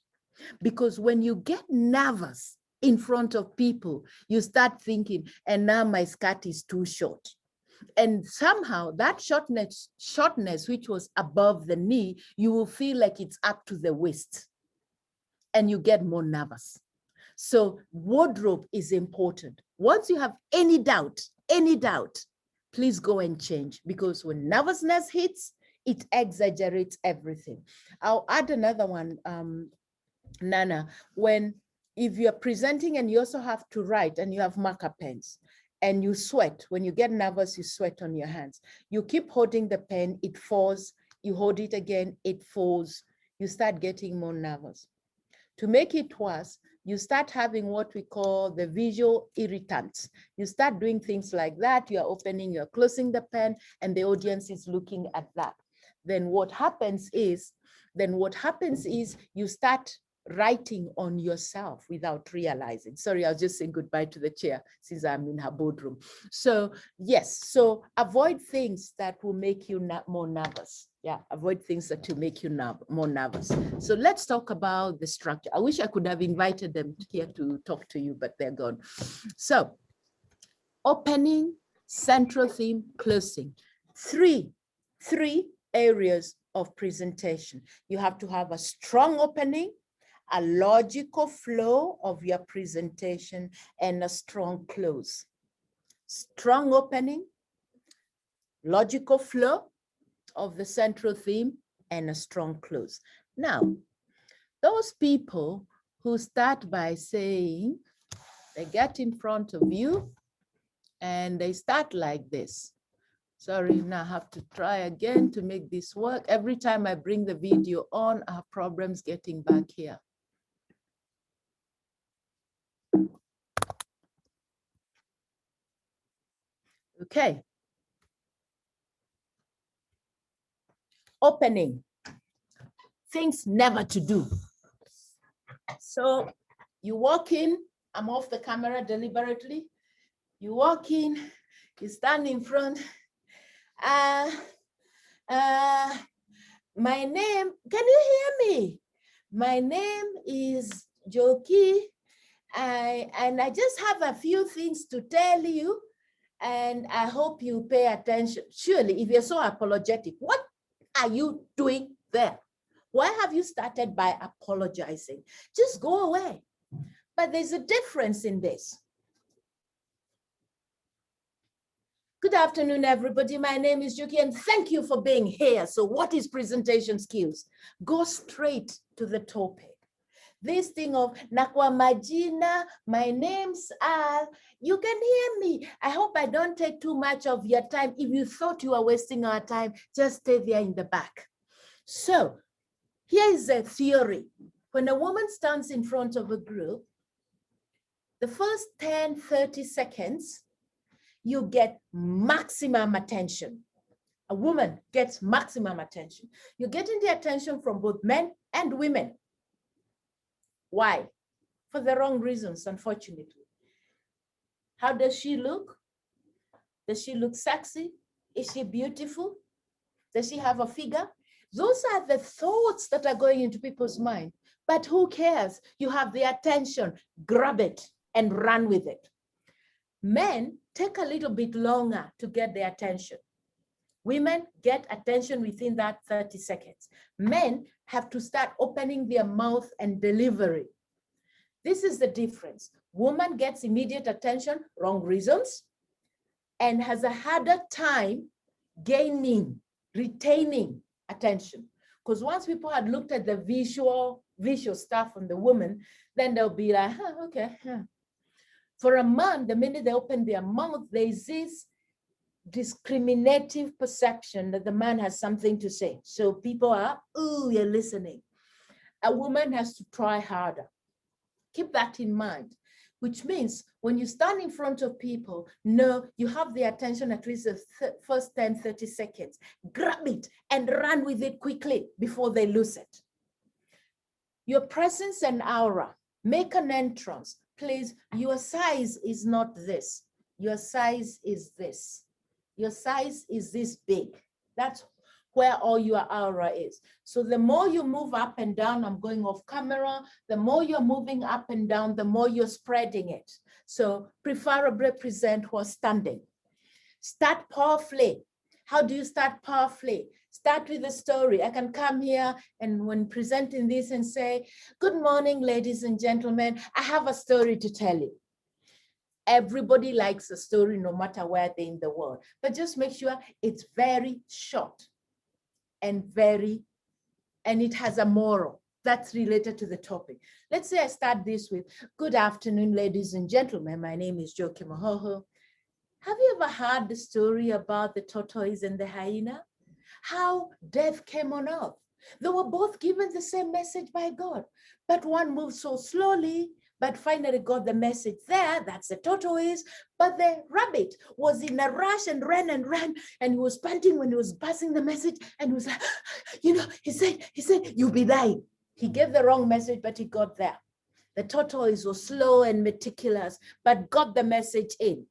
Speaker 1: Because when you get nervous in front of people, you start thinking, and now my skirt is too short. And somehow that shortness, which was above the knee, you will feel like it's up to the waist and you get more nervous. So wardrobe is important. Once you have any doubt, please go and change, because when nervousness hits, it exaggerates everything. I'll add another one, Nana, if you're presenting and you also have to write and you have marker pens and you sweat, when you get nervous, you sweat on your hands. You keep holding the pen, it falls, you hold it again, it falls, you start getting more nervous. To make it worse, you start having what we call the visual irritants. You start doing things like that, you're opening, you're closing the pen, and the audience is looking at that. Then what happens is you start writing on yourself without realizing. Sorry, I was just saying goodbye to the chair since I'm in her boardroom. So yes, so avoid things that will make you more nervous. Yeah, avoid things that will make you more nervous. So let's talk about the structure. I wish I could have invited them here to talk to you, but they're gone. So opening, central theme, closing. Three areas of presentation. You have to have a strong opening, a logical flow of your presentation, and a strong close. Strong opening, logical flow of the central theme, and a strong close. Now, those people who start by saying, they get in front of you and they start like this. Sorry, now I have to try again to make this work. Every time I bring the video on, I have problems getting back here. Okay. Opening, things never to do. So you walk in, I'm off the camera deliberately. You walk in, you stand in front. My name, can you hear me? My name is Joki, and I just have a few things to tell you, and I hope you pay attention. Surely, if you're so apologetic, what are you doing there? Why have you started by apologizing? Just go away. But there's a difference in this. Good afternoon, everybody. My name is Juki, and thank you for being here. So what is presentation skills? Go straight to the topic. This thing of Nakwa Majina, my name's Al, you can hear me. I hope I don't take too much of your time. If you thought you were wasting our time, just stay there in the back. So here is a theory. When a woman stands in front of a group, the first 10, 30 seconds, you get maximum attention. A woman gets maximum attention. You're getting the attention from both men and women. Why? For the wrong reasons, unfortunately. How does she look? Does she look sexy? Is she beautiful? Does she have a figure? Those are the thoughts that are going into people's mind. But who cares? You have the attention, grab it and run with it. Men take a little bit longer to get the attention. Women get attention within that 30 seconds. Men have to start opening their mouth and delivering. This is the difference. Woman gets immediate attention, wrong reasons, and has a harder time gaining, retaining attention. Because once people had looked at the visual stuff on the woman, then they'll be like, huh, okay. Huh. For a man, the minute they open their mouth, there's this discriminative perception that the man has something to say. So people are, ooh, you're listening. A woman has to try harder. Keep that in mind, which means when you stand in front of people, no, you have the attention at least the first 10, 30 seconds. Grab it and run with it quickly before they lose it. Your presence and aura, make an entrance. Please, your size is not this. Your size is this. Your size is this big. That's where all your aura is. So the more you move up and down, I'm going off camera, the more you're moving up and down, the more you're spreading it. So preferably present while standing. Start powerfully. How do you start powerfully? Start with a story. I can come here and when presenting this and say, good morning, ladies and gentlemen, I have a story to tell you. Everybody likes a story no matter where they're in the world, but just make sure it's very short and it has a moral that's related to the topic. Let's say I start this with, good afternoon, ladies and gentlemen. My name is Joki Mohoho. Have you ever heard the story about the tortoise and the hyena? How death came on earth. They were both given the same message by God, but one moved so slowly, but finally got the message there. That's the tortoise. But the rabbit was in a rush and ran, and he was panting when he was passing the message. And he was like, he said, you'll be dying. He gave the wrong message, but he got there. The tortoise was slow and meticulous, but got the message in.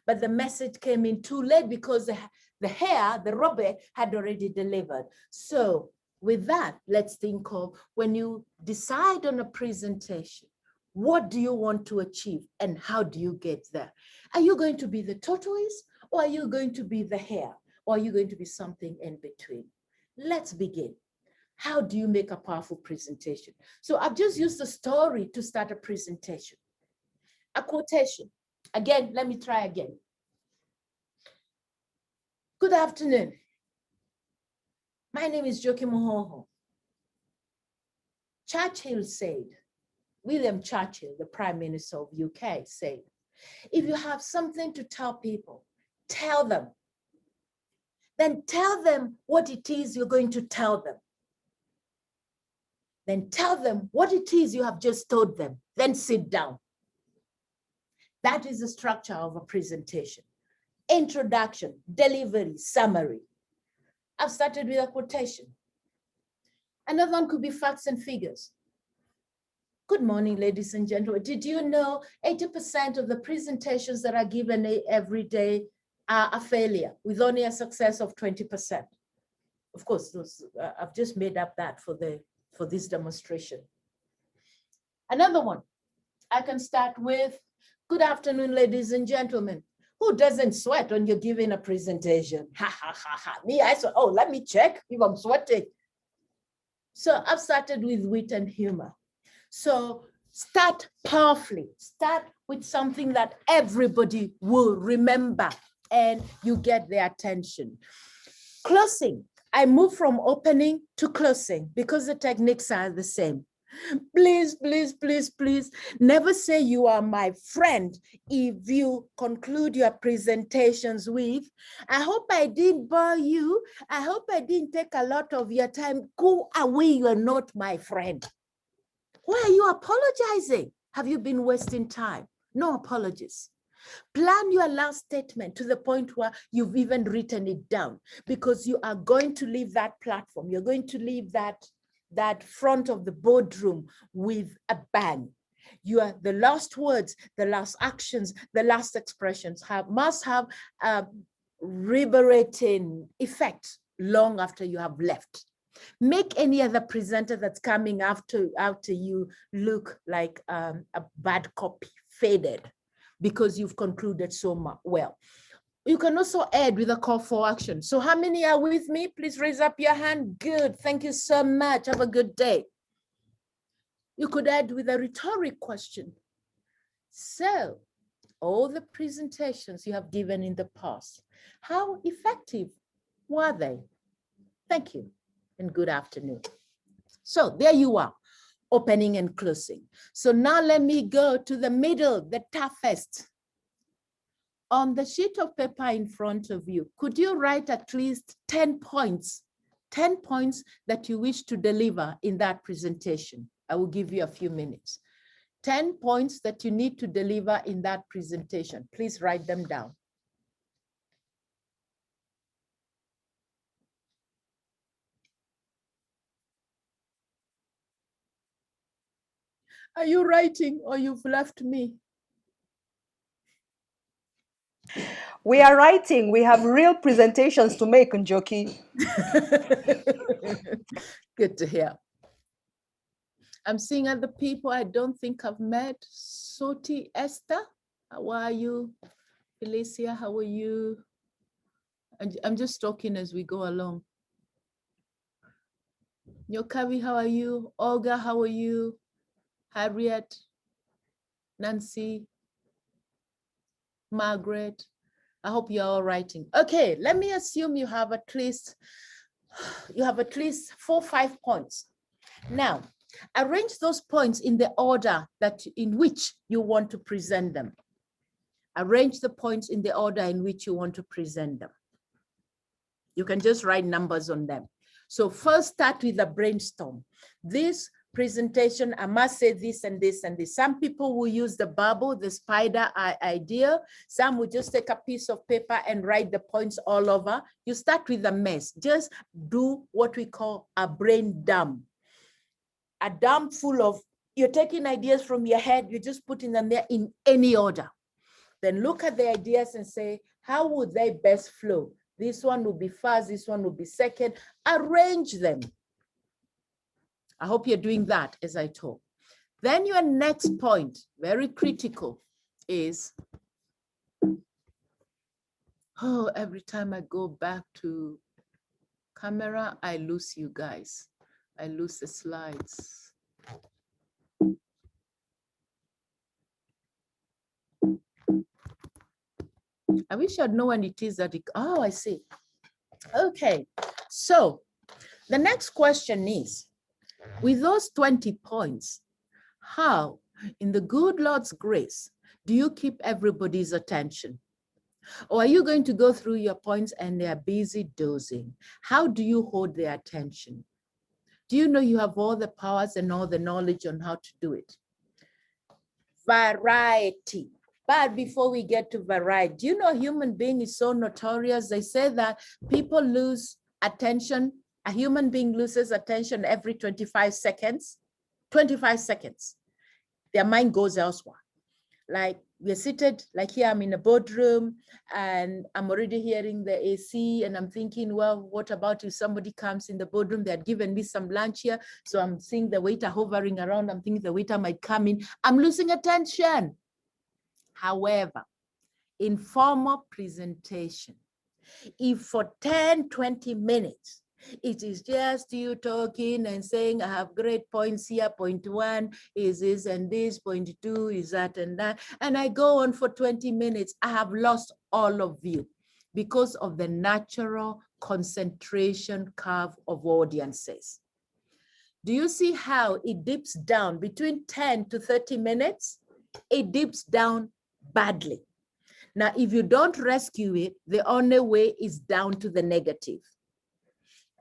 Speaker 1: But the message came in too late because the hare, the rabbit, had already delivered. So with that, let's think of when you decide on a presentation, what do you want to achieve and how do you get there? Are you going to be the tortoise or are you going to be the hare or are you going to be something in between? Let's begin. How do you make a powerful presentation? So I've just used a story to start a presentation. A quotation. Again, let me try again. Good afternoon. My name is Joki Mohoho. Churchill said, William Churchill, the Prime Minister of UK, said, if you have something to tell people, tell them. Then tell them what it is you're going to tell them. Then tell them what it is you have just told them. Then sit down. That is the structure of a presentation. Introduction, delivery, summary. I've started with a quotation. Another one could be facts and figures. Good morning, ladies and gentlemen. Did you know 80% of the presentations that are given every day are a failure with only a success of 20%? Of course, I've just made up that for this demonstration. Another one, I can start with, good afternoon, ladies and gentlemen. Who doesn't sweat when you're giving a presentation? Ha, ha, ha, ha. Me, I said, oh, let me check if I'm sweating. So I've started with wit and humor. So start powerfully. Start with something that everybody will remember and you get their attention. Closing. I move from opening to closing because the techniques are the same. Please, please, please, please, never say you are my friend if you conclude your presentations with, I hope I didn't bore you. I hope I didn't take a lot of your time. Go away, you are not my friend. Why are you apologizing? Have you been wasting time? No apologies. Plan your last statement to the point where you've even written it down because you are going to leave that platform. You're going to leave that front of the boardroom with a bang. The last words, the last actions, the last expressions must have a reverberating effect long after you have left. Make any other presenter that's coming after you look like a bad copy, faded, because you've concluded so well. You can also add with a call for action. So how many are with me? Please raise up your hand. Good. Thank you so much. Have a good day. You could add with a rhetoric question. So all the presentations you have given in the past, how effective were they? Thank you and good afternoon. So there you are, opening and closing. So now let me go to the middle, the toughest. On the sheet of paper in front of you, could you write at least 10 points that you wish to deliver in that presentation? I will give you a few minutes. 10 points that you need to deliver in that presentation. Please write them down. Are you writing or you've left me?
Speaker 3: We are writing. We have real presentations to make, Njoki.
Speaker 1: Good to hear. I'm seeing other people I don't think I've met. Soti Esther, how are you? Felicia, how are you? I'm just talking as we go along. Nyokavi, how are you? Olga, how are you? Harriet, Nancy, Margaret. I hope you're all writing. Okay, let me assume you have at least 4 or 5 points. Now, arrange those points in the order in which you want to present them. Arrange the points in the order in which you want to present them. You can just write numbers on them. So first start with a brainstorm. This presentation, I must say this and this and this. Some people will use the bubble, the spider idea. Some will just take a piece of paper and write the points all over. You start with a mess. Just do what we call a brain dump. A dump full of, you're taking ideas from your head, you're just putting them there in any order. Then look at the ideas and say, how would they best flow? This one will be first, this one will be second. Arrange them. I hope you're doing that as I talk. Then your next point, very critical, is, every time I go back to camera, I lose you guys. I lose the slides. I wish I'd know when it is that oh, I see. Okay, so the next question is, with those 20 points, how, in the good Lord's grace, do you keep everybody's attention? Or are you going to go through your points and they're busy dozing? How do you hold their attention? Do you know you have all the powers and all the knowledge on how to do it? Variety. But before we get to variety, do you know a human being is so notorious? They say that people lose attention. A human being loses attention every 25 seconds. 25 seconds. Their mind goes elsewhere. Like we're seated, like here I'm in a boardroom and I'm already hearing the AC and I'm thinking, well, what about if somebody comes in the boardroom? They had given me some lunch here. So I'm seeing the waiter hovering around. I'm thinking the waiter might come in. I'm losing attention. However, in formal presentation, if for 10, 20 minutes, it is just you talking and saying, I have great points here. Point 1 is this and this. Point 2 is that and that. And I go on for 20 minutes. I have lost all of you because of the natural concentration curve of audiences. Do you see how it dips down between 10 to 30 minutes? It dips down badly. Now, if you don't rescue it, the only way is down to the negative.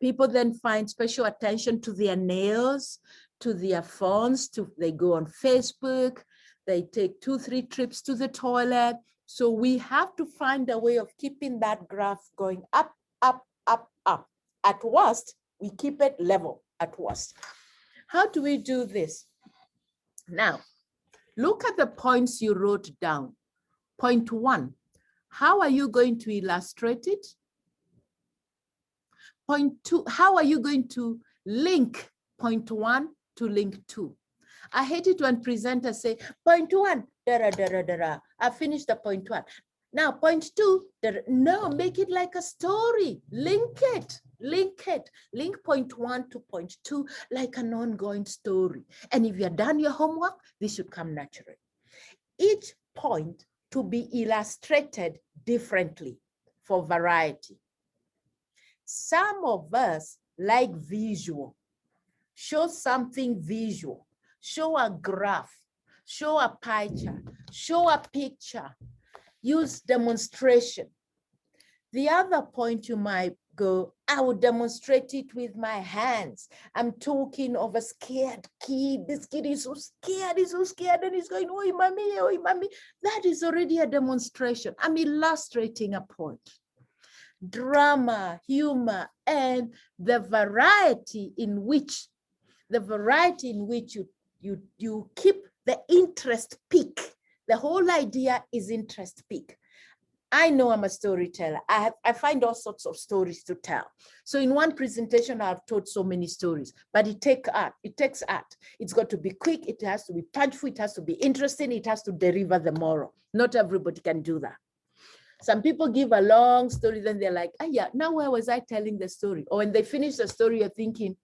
Speaker 1: People then find special attention to their nails, to their phones, they go on Facebook, they take 2-3 trips to the toilet. So we have to find a way of keeping that graph going up, up, up, up. At worst, we keep it level at worst. How do we do this? Now, look at the points you wrote down. Point 1, how are you going to illustrate it? Point 2, how are you going to link point 1 to link 2? I hate it when presenters say, point 1, I finished the point 1. Now, point 2, no, make it like a story. Link it, link it. Link point 1 to point 2 like an ongoing story. And if you're done your homework, this should come naturally. Each point to be illustrated differently for variety. Some of us like visual. Show something visual. Show a graph. Show a pie chart. Show a picture. Use demonstration. The other point you might go, I will demonstrate it with my hands. I'm talking of a scared kid. This kid is so scared, and he's going, oi, mommy. That is already a demonstration. I'm illustrating a point. Drama, humor, and the variety in which you keep the interest peak. The whole idea is interest peak. I know I'm a storyteller. I find all sorts of stories to tell. So in one presentation, I've told so many stories, but it takes art. It's got to be quick. It has to be punchful. It has to be interesting. It has to deliver the moral. Not everybody can do that. Some people give a long story, then they're like, oh yeah, now where was I telling the story? Or when they finish the story, you're thinking,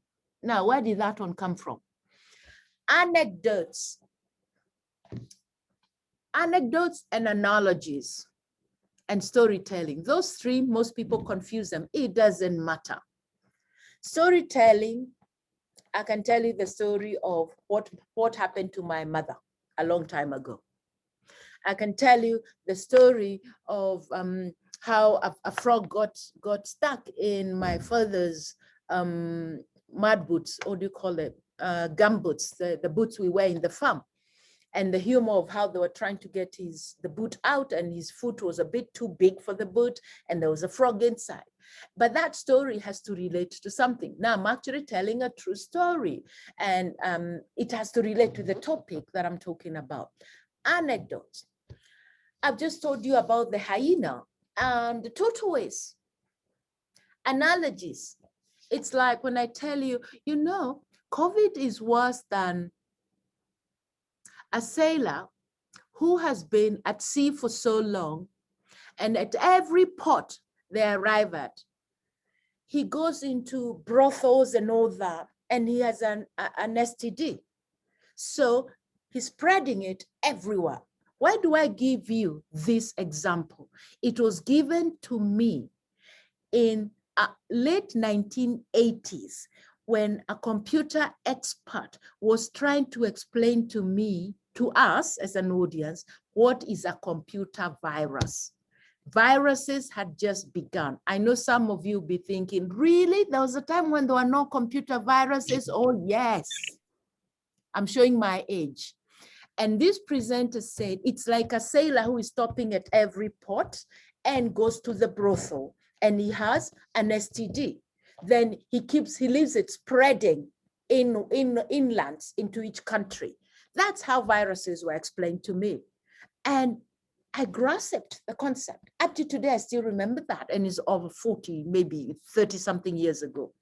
Speaker 1: now where did that one come from? Anecdotes and analogies and storytelling. Those three, most people confuse them. It doesn't matter. Storytelling, I can tell you the story of what happened to my mother a long time ago. I can tell you the story of how a frog got stuck in my father's mud boots, or do you call it, gum boots, the boots we wear in the farm. And the humor of how they were trying to get the boot out, and his foot was a bit too big for the boot, and there was a frog inside. But that story has to relate to something. Now I'm actually telling a true story, and it has to relate to the topic that I'm talking about. Anecdotes. I've just told you about the hyena and the tortoise. Analogies. It's like when I tell you, you know, COVID is worse than a sailor who has been at sea for so long, and at every port they arrive at, he goes into brothels and all that, and he has an STD. So he's spreading it everywhere. Why do I give you this example? It was given to me in late 1980s when a computer expert was trying to explain to us as an audience, what is a computer virus? Viruses had just begun. I know some of you will be thinking, really? There was a time when there were no computer viruses? Oh, yes. I'm showing my age. And this presenter said, it's like a sailor who is stopping at every port and goes to the brothel, and he has an STD. Then he leaves it spreading inland into each country. That's how viruses were explained to me. And I grasped the concept. Up to today, I still remember that, and it's over 40, maybe 30 something years ago.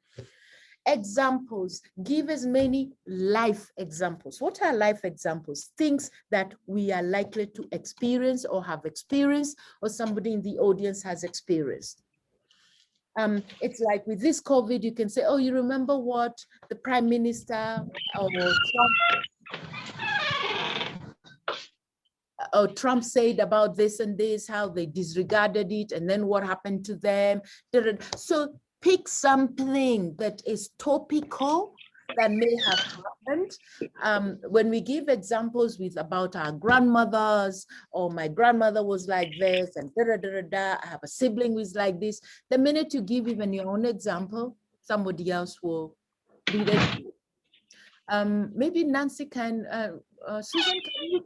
Speaker 1: Examples, give as many life examples. What are life examples? Things that we are likely to experience or have experienced, or somebody in the audience has experienced. It's like with this COVID, you can say, oh, you remember what the Prime Minister Trump said about this and this, how they disregarded it, and then what happened to them. So pick something that is topical that may have happened. When we give examples about our grandmothers, or my grandmother was like this, and I have a sibling who's like this, the minute you give even your own example, somebody else will relate. Maybe Nancy can, Susan,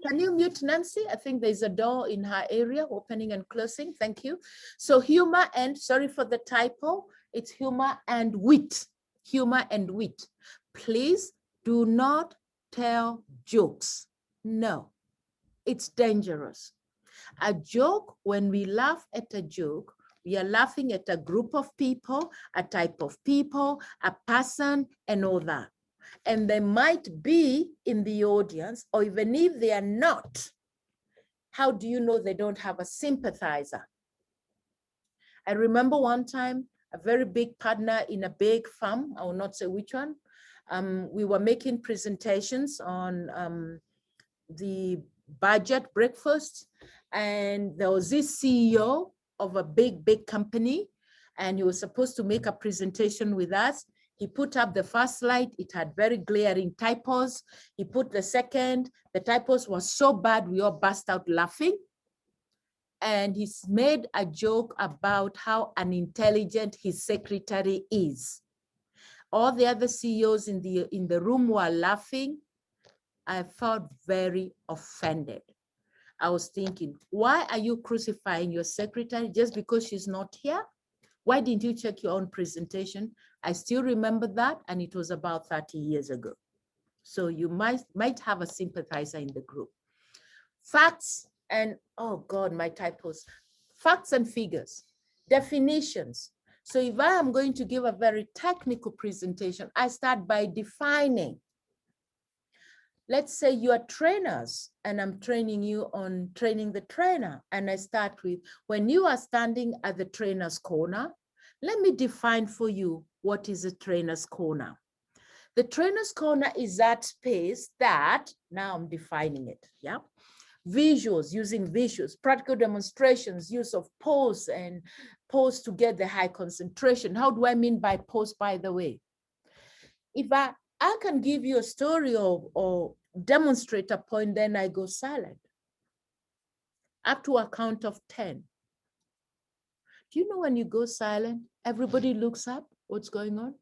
Speaker 1: can you mute Nancy? I think there's a door in her area, opening and closing. Thank you. So humor and, sorry for the typo, it's humor and wit. Humor and wit. Please do not tell jokes. No, it's dangerous. A joke, when we laugh at a joke, we are laughing at a group of people, a type of people, a person, and all that. And they might be in the audience, or even if they are not, how do you know they don't have a sympathizer? I remember one time, a very big partner in a big firm, I will not say which one, we were making presentations on the budget breakfast, and there was this CEO of a big company, and he was supposed to make a presentation with us. He put up the first slide, it had very glaring typos. He put the second, the typos were so bad, we all burst out laughing. And he's made a joke about how unintelligent his secretary is. All the other CEOs in the room were laughing. I felt very offended. I was thinking, why are you crucifying your secretary just because she's not here? Why didn't you check your own presentation? I still remember that, and it was about 30 years ago. So you might have a sympathizer in the group. Facts and, oh God, my typos. facts and figures, definitions. So if I am going to give a very technical presentation, I start by defining. Let's say you are trainers and I'm training you on training the trainer. And I start with, when you are standing at the trainer's corner, let me define for you what is a trainer's corner. The trainer's corner is that space that, now I'm defining it, yeah? Visuals, using visuals, practical demonstrations, use of pose and pose to get the high concentration. How do I mean by pose, by the way? If I can give you a story or demonstrate a point, then I go silent. Up to a count of 10. Do you know when you go silent, everybody looks up, what's going on?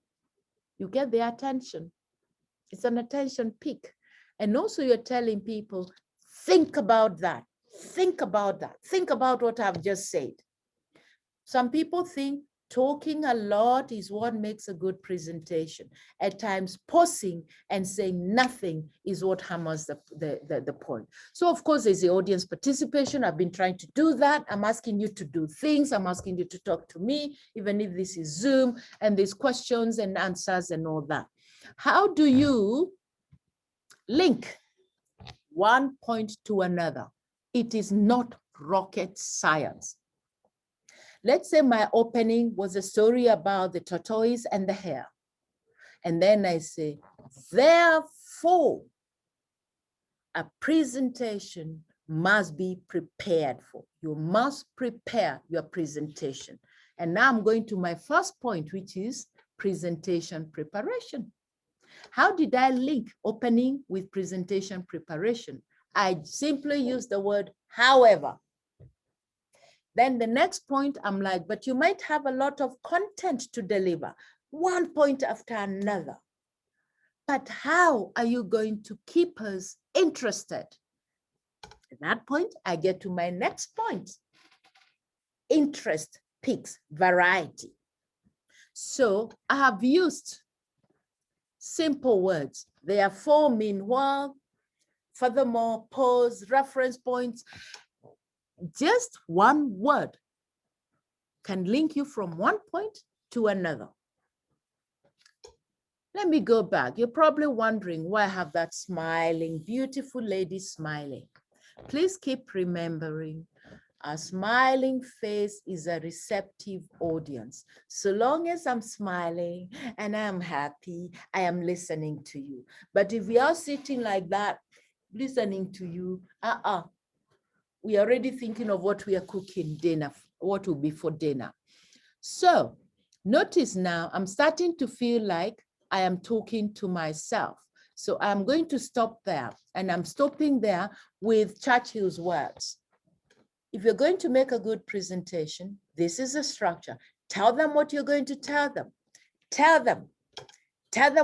Speaker 1: You get their attention. It's an attention peak. And also you're telling people, think about that. Think about that. Think about what I've just said. Some people think talking a lot is what makes a good presentation. At times, pausing and saying nothing is what hammers the point. So of course, there's the audience participation. I've been trying to do that. I'm asking you to do things. I'm asking you to talk to me, even if this is Zoom, and there's questions and answers and all that. How do you link one point to another? It is not rocket science. Let's say my opening was a story about the tortoise and the hare. And then I say, therefore, a presentation must be prepared for. You must prepare your presentation. And now I'm going to my first point, which is presentation preparation. How did I link opening with presentation preparation? I simply use the word however. Then the next point, I'm like, but you might have a lot of content to deliver, one point after another. But how are you going to keep us interested? At that point, I get to my next point. Interest peaks variety. So I have used simple words. Therefore, meanwhile, furthermore, pause, reference points. Just one word can link you from one point to another. Let me go back. You're probably wondering why I have that smiling, beautiful lady smiling. Please keep remembering, a smiling face is a receptive audience. So long as I'm smiling and I'm happy, I am listening to you. But if we are sitting like that, listening to you, we are already thinking of what we are cooking dinner, what will be for dinner. So notice now, I'm starting to feel like I am talking to myself. So I'm going to stop there, and I'm stopping there with Churchill's words. If you're going to make a good presentation, this is the structure. Tell them what you're going to tell them. Tell them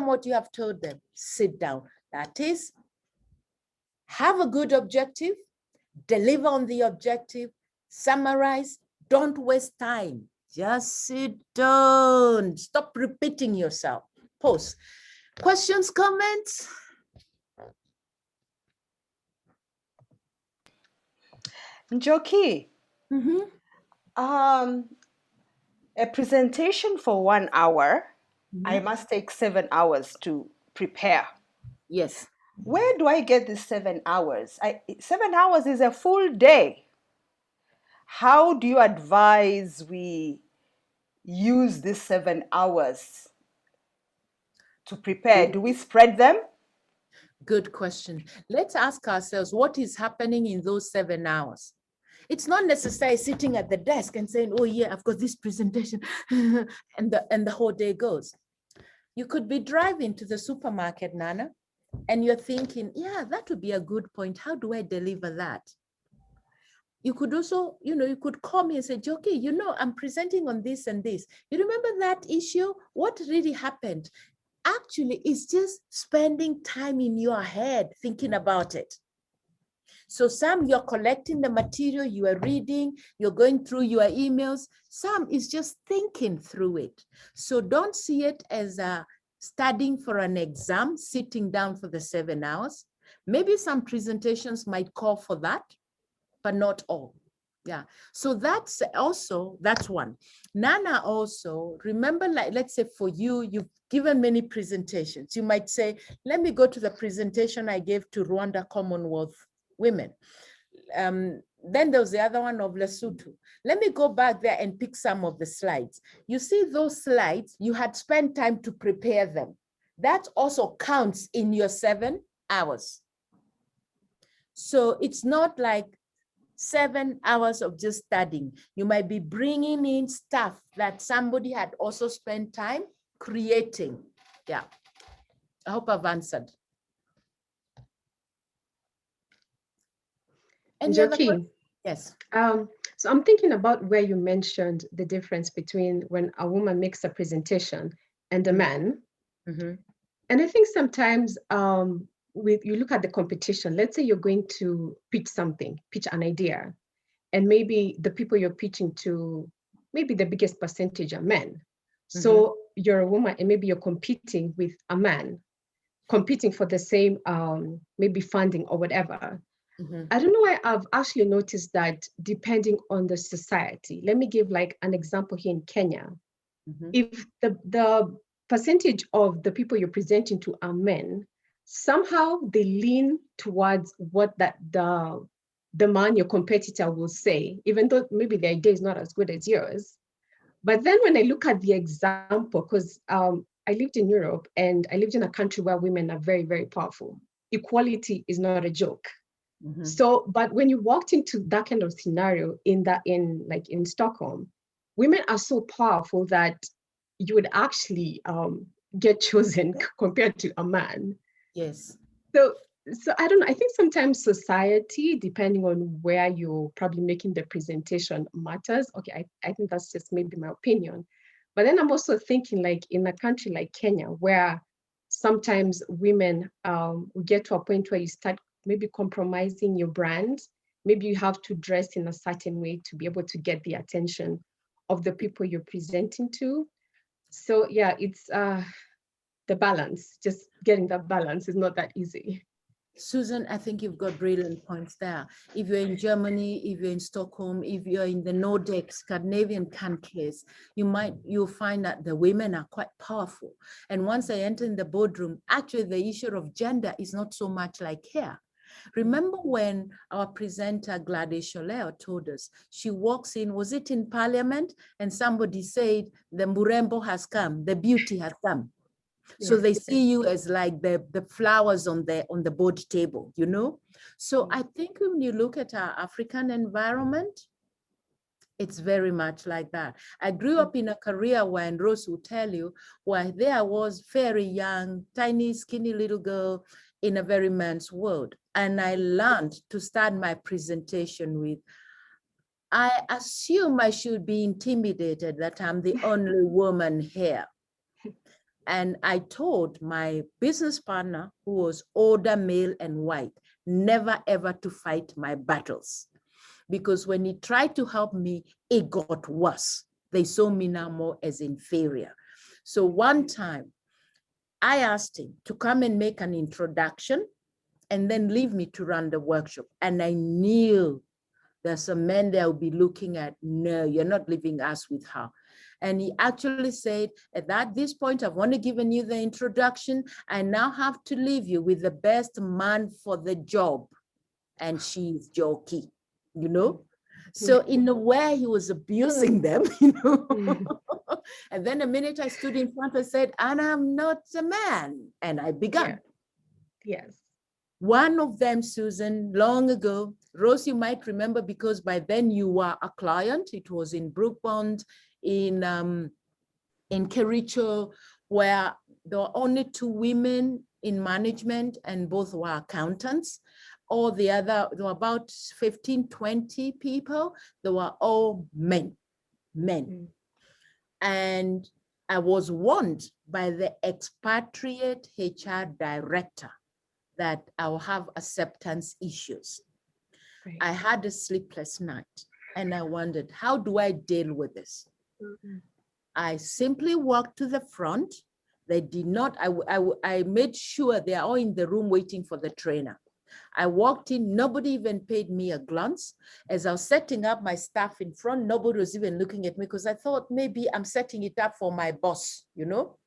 Speaker 1: what you have told them. Sit down. That is, have a good objective, deliver on the objective, summarize, don't waste time. Just sit down. Stop repeating yourself. Pause. Questions, comments?
Speaker 3: Njoki, a presentation for 1 hour, I must take 7 hours to prepare.
Speaker 1: Yes.
Speaker 3: Where do I get these 7 hours? 7 hours is a full day. How do you advise we use these 7 hours to prepare? Do we spread them?
Speaker 1: Good question. Let's ask ourselves, what is happening in those 7 hours? It's not necessarily sitting at the desk and saying, oh yeah, I've got this presentation and the whole day goes. You could be driving to the supermarket, Nana, and you're thinking, yeah, that would be a good point. How do I deliver that? You could also, you could call me and say, Joki, I'm presenting on this and this. You remember that issue? What really happened? Actually, it's just spending time in your head thinking about it. So some you're collecting the material, you are reading, you're going through your emails. Some is just thinking through it. So don't see it as studying for an exam, sitting down for the 7 hours. Maybe some presentations might call for that, but not all. Yeah, so that's one. Nana also, remember, like, let's say for you, you've given many presentations. You might say, let me go to the presentation I gave to Rwanda Commonwealth women. Then there was the other one of Lesotho. Let me go back there and pick some of the slides. You see those slides, you had spent time to prepare them. That also counts in your 7 hours. So it's not like 7 hours of just studying. You might be bringing in stuff that somebody had also spent time creating. Yeah, I hope I've answered. Any other questions? Yes.
Speaker 2: So I'm thinking about where you mentioned the difference between when a woman makes a presentation and a man.
Speaker 1: Mm-hmm.
Speaker 2: And I think sometimes you look at the competition, let's say you're going to pitch something, pitch an idea, and maybe the people you're pitching to, maybe the biggest percentage are men. So you're a woman and maybe you're competing with a man, competing for the same maybe funding or whatever. I don't know why I've actually noticed that depending on the society. Let me give like an example here in Kenya. If the percentage of the people you're presenting to are men, somehow they lean towards what the man, your competitor, will say, even though maybe the idea is not as good as yours. But then when I look at the example, because I lived in Europe and I lived in a country where women are very, very powerful. Equality is not a joke. So, but when you walked into that kind of scenario in Stockholm, women are so powerful that you would actually get chosen compared to a man.
Speaker 1: Yes.
Speaker 2: So I don't know. I think sometimes society, depending on where you're probably making the presentation, matters. Okay, I think that's just maybe my opinion. But then I'm also thinking, like in a country like Kenya, where sometimes women get to a point where you start maybe compromising your brand. Maybe you have to dress in a certain way to be able to get the attention of the people you're presenting to. So yeah, it's the balance. Just getting that balance is not that easy.
Speaker 1: Susan, I think you've got brilliant points there. If you're in Germany, if you're in Stockholm, if you're in the Nordic, Scandinavian countries, you'll find that the women are quite powerful. And once they enter in the boardroom, actually the issue of gender is not so much like here. Remember when our presenter Gladys Sholeo told us, she walks in, was it in Parliament? And somebody said, the Murembo has come, the beauty has come. So they see you as like the flowers on the board table, you know? So I think when you look at our African environment, it's very much like that. I grew up in a career when Rose will tell you, where there was very young, tiny, skinny little girl in a very man's world. And I learned to start my presentation with, I assume I should be intimidated that I'm the only woman here. And I told my business partner, who was older, male and white, never ever to fight my battles. Because when he tried to help me, it got worse. They saw me now more as inferior. So one time, I asked him to come and make an introduction and then leave me to run the workshop. And I knew there's some men that will be looking at, no, you're not leaving us with her. And he actually said, at this point, I've only given you the introduction. I now have to leave you with the best man for the job. And she's Joki, you know? So in a way, he was abusing them, you know? And then the minute I stood in front, I said, and I'm not a man. And I began.
Speaker 2: Yes.
Speaker 1: One of them, Susan, long ago, Rose, you might remember because by then you were a client. It was in Brookbond, in Kericho, where there were only 2 women in management and both were accountants. All the other, there were about 15, 20 people. They were all men. And I was warned by the expatriate HR director that I'll have acceptance issues. Right. I had a sleepless night and I wondered, how do I deal with this? I simply walked to the front. They did not, I made sure they are all in the room waiting for the trainer. I walked in, nobody even paid me a glance. As I was setting up my stuff in front, nobody was even looking at me because I thought maybe I'm setting it up for my boss, you know?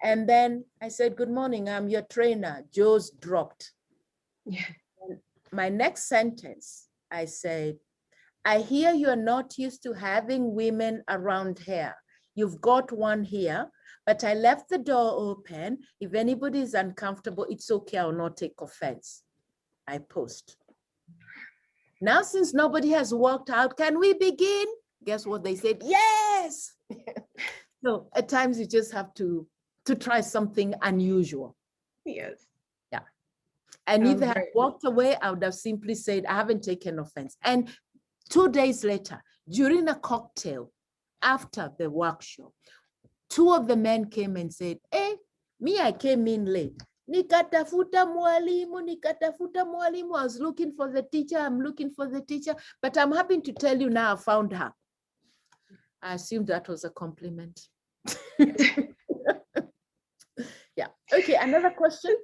Speaker 1: And then I said, good morning, I'm your trainer. Jaws dropped.
Speaker 2: Yeah.
Speaker 1: My next sentence, I said, I hear you're not used to having women around here. You've got one here, but I left the door open. If anybody is uncomfortable, it's okay, I'll not take offense. I post. Now, since nobody has walked out, can we begin? Guess what they said? Yes. So at times you just have to try something unusual.
Speaker 2: Yes.
Speaker 1: Yeah. And if they had
Speaker 2: Right.
Speaker 1: walked away, I would have simply said, I haven't taken offense. And 2 days later, during a cocktail, after the workshop, 2 of the men came and said, hey, me, I came in late. Nikatafuta mwalimu. I was looking for the teacher. I'm looking for the teacher, but I'm happy to tell you now I found her. I assumed that was a compliment. Yeah. Okay, another question?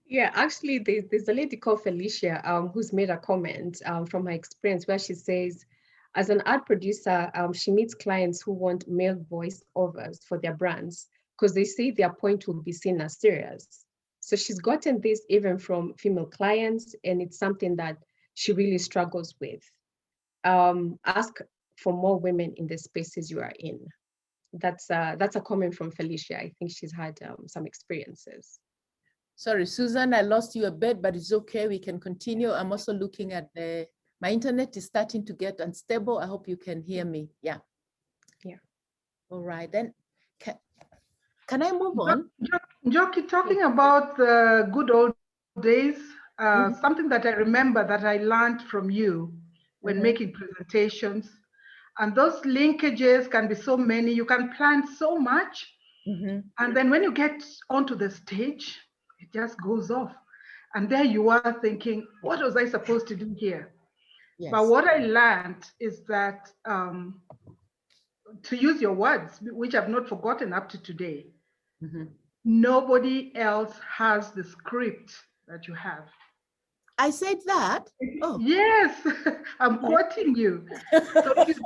Speaker 2: Yeah, actually, there's a lady called Felicia who's made a comment from her experience where she says, as an ad producer, she meets clients who want male voiceovers for their brands because they say their point will be seen as serious. So she's gotten this even from female clients, and it's something that she really struggles with. Ask for more women in the spaces you are in. That's a comment from Felicia. I think she's had some experiences.
Speaker 1: Sorry, Susan, I lost you a bit, but it's okay. We can continue. I'm also looking at my internet is starting to get unstable. I hope you can hear me. Yeah.
Speaker 2: Yeah.
Speaker 1: All right, then. Can I move on?
Speaker 8: Njoki, talking about the good old days,
Speaker 1: Mhm.
Speaker 8: something that I remember that I learned from you when
Speaker 1: Mhm.
Speaker 8: making presentations, and those linkages can be so many. You can plan so much,
Speaker 1: Mhm.
Speaker 8: and then when you get onto the stage, it just goes off. And there you are thinking, what was I supposed to do here?
Speaker 1: Yes.
Speaker 8: But what I learned is that to use your words, which I've not forgotten up to today,
Speaker 1: Mhm.
Speaker 8: nobody else has the script that you have.
Speaker 1: I said that. Oh.
Speaker 8: Yes, I'm quoting you. So if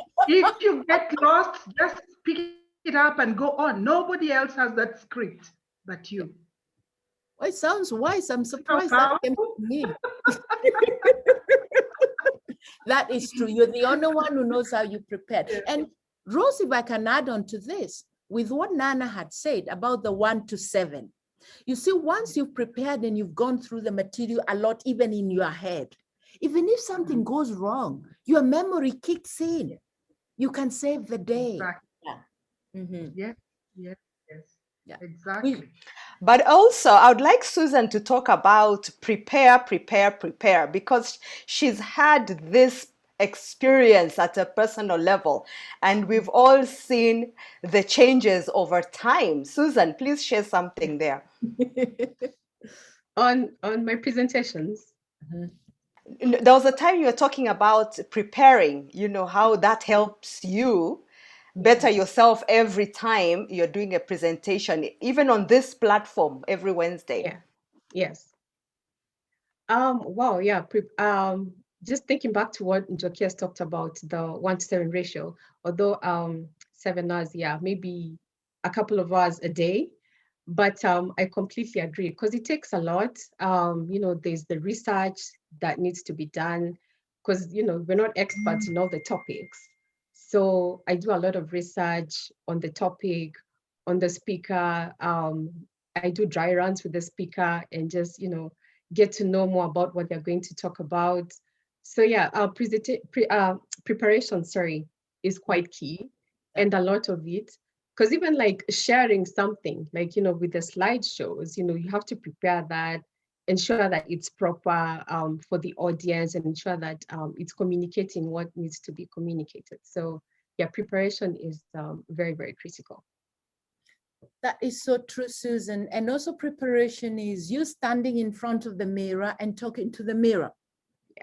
Speaker 8: you get lost, just pick it up and go on. Nobody else has that script but you.
Speaker 1: Well, it sounds wise. I'm surprised that came to me. That is true. You're the only one who knows how you prepared.
Speaker 8: Yes.
Speaker 1: And Rose, if I can add on to this, with what Nana had said about the 1 to 7, you see, once you've prepared and you've gone through the material a lot, even in your head, even if something goes wrong, your memory kicks in. You can save the day.
Speaker 8: Exactly.
Speaker 1: Yeah. Mm-hmm.
Speaker 8: Yes, yes, yes.
Speaker 1: Yeah.
Speaker 8: Exactly.
Speaker 3: But also, I would like Susan to talk about prepare, because she's had this experience at a personal level, and we've all seen the changes over time. Susan, please share something there.
Speaker 2: On my presentations.
Speaker 3: There was a time you were talking about preparing, how that helps you better yourself every time you're doing a presentation, even on this platform every Wednesday.
Speaker 2: Yeah. Yes. Wow. Yeah. Just thinking back to what Njoki has talked about, the 1 to 7 ratio, although 7 hours, yeah, maybe a couple of hours a day. But I completely agree because it takes a lot. There's the research that needs to be done because, we're not experts in all the topics. So I do a lot of research on the topic, on the speaker. I do dry runs with the speaker and just, get to know more about what they're going to talk about. So yeah, preparation, is quite key, and a lot of it. Because even like sharing something, like, with the slideshows, you have to prepare that, ensure that it's proper for the audience, and ensure that it's communicating what needs to be communicated. So yeah, preparation is very, very critical.
Speaker 1: That is so true, Susan. And also preparation is you standing in front of the mirror and talking to the mirror.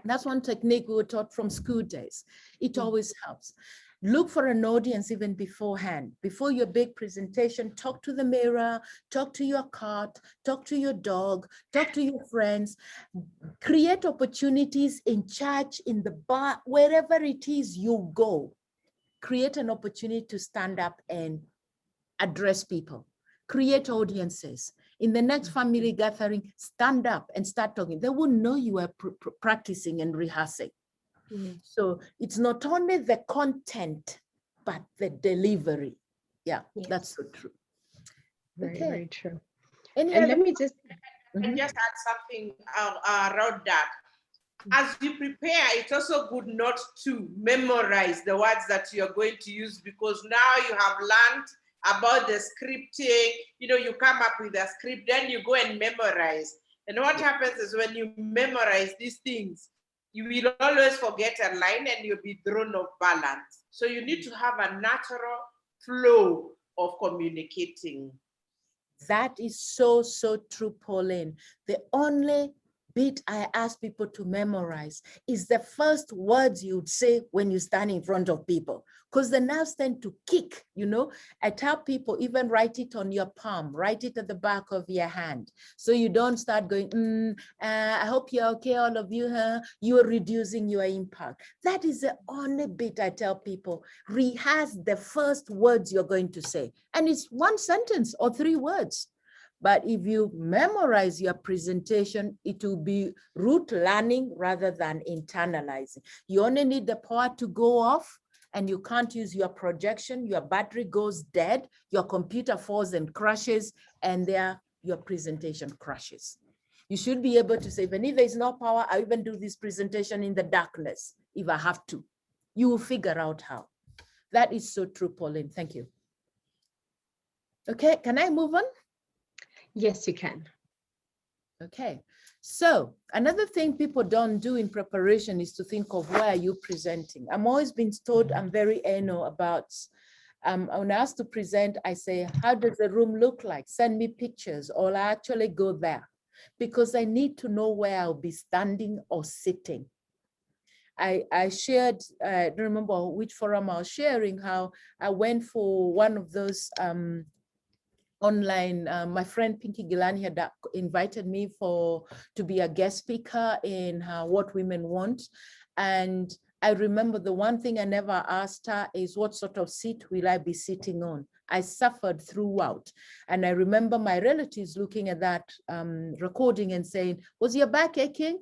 Speaker 1: That's one technique we were taught from school days. It always helps. Look for an audience even beforehand. Before your big presentation, talk to the mirror, talk to your cat, talk to your dog, talk to your friends. Create opportunities in church, in the bar, wherever it is you go. Create an opportunity to stand up and address people. Create audiences. In the next family gathering, stand up and start talking. They will know you are practicing and rehearsing. So it's not only the content, but the delivery. Yeah, that's so true.
Speaker 2: Very, very true.
Speaker 1: Any
Speaker 2: And
Speaker 1: other-
Speaker 2: let me just
Speaker 4: And just add something around that. As you prepare, it's also good not to memorize the words that you're going to use, because now you have learned about the scripting. You know, you come up with a script, then you go and memorize. And what happens is when you memorize these things, you will always forget a line and you'll be thrown off balance. So you need to have a natural flow of communicating.
Speaker 1: That is so, so true, Pauline. The only bit I ask people to memorize is the first words you'd say when you stand in front of people, because the nerves tend to kick, you know. I tell people, even write it on your palm, write it at the back of your hand. So you don't start going, I hope you're okay, all of you, huh? You are reducing your impact. That is the only bit I tell people. Rehearse the first words you're going to say. And it's one sentence or 3 words. But if you memorize your presentation, it will be rote learning rather than internalizing. You only need the power to go off, and you can't use your projection. Your battery goes dead, your computer falls and crashes, and there your presentation crashes. You should be able to say, even if there's no power, I even do this presentation in the darkness if I have to. You will figure out how. That is so true, Pauline. Thank you. Okay, can I move on?
Speaker 2: Yes, you can.
Speaker 1: Okay, so another thing people don't do in preparation is to think of where are you presenting. I'm always been told I'm very anal about, when I ask to present, I say, how does the room look like? Send me pictures, or I actually go there because I need to know where I'll be standing or sitting. I shared, I don't remember which forum I was sharing, how I went for one of those online, my friend Pinky Gilani had invited me to be a guest speaker in What Women Want. And I remember the one thing I never asked her is, what sort of seat will I be sitting on? I suffered throughout. And I remember my relatives looking at that recording and saying, was your back aching?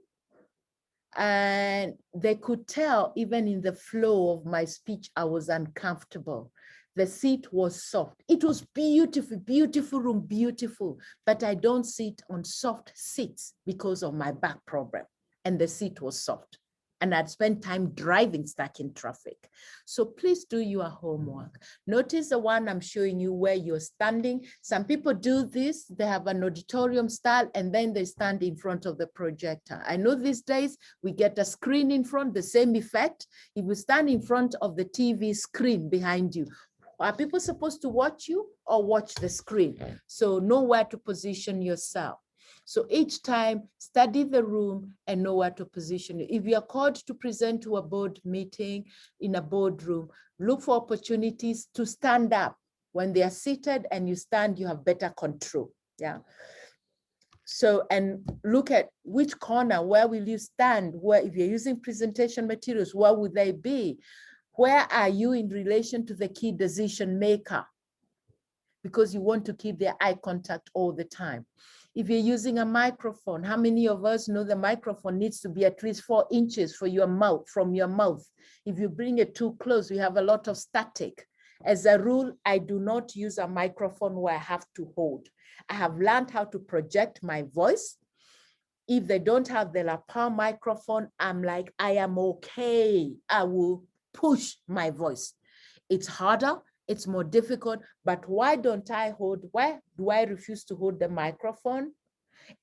Speaker 1: And they could tell even in the flow of my speech, I was uncomfortable. The seat was soft. It was beautiful, beautiful room, beautiful, but I don't sit on soft seats because of my back problem. And the seat was soft. And I'd spent time driving stuck in traffic. So please do your homework. Notice the one I'm showing you where you're standing. Some people do this, they have an auditorium style and then they stand in front of the projector. I know these days we get a screen in front, the same effect. If you stand in front of the TV screen behind you, are people supposed to watch you or watch the screen? So know where to position yourself. So each time, study the room and know where to position it. If you're called to present to a board meeting in a boardroom, look for opportunities to stand up. When they are seated and you stand, you have better control. Yeah. So, and look at which corner, where will you stand? Where, if you're using presentation materials, where would they be? Where are you in relation to the key decision maker? Because you want to keep their eye contact all the time. If you're using a microphone, how many of us know the microphone needs to be at least 4 inches for your mouth, from your mouth? If you bring it too close, we have a lot of static. As a rule, I do not use a microphone where I have to hold. I have learned how to project my voice. If they don't have the lapel microphone, I'm like, I am okay. I will push my voice. It's harder. It's more difficult, but why don't I hold, why do I refuse to hold the microphone?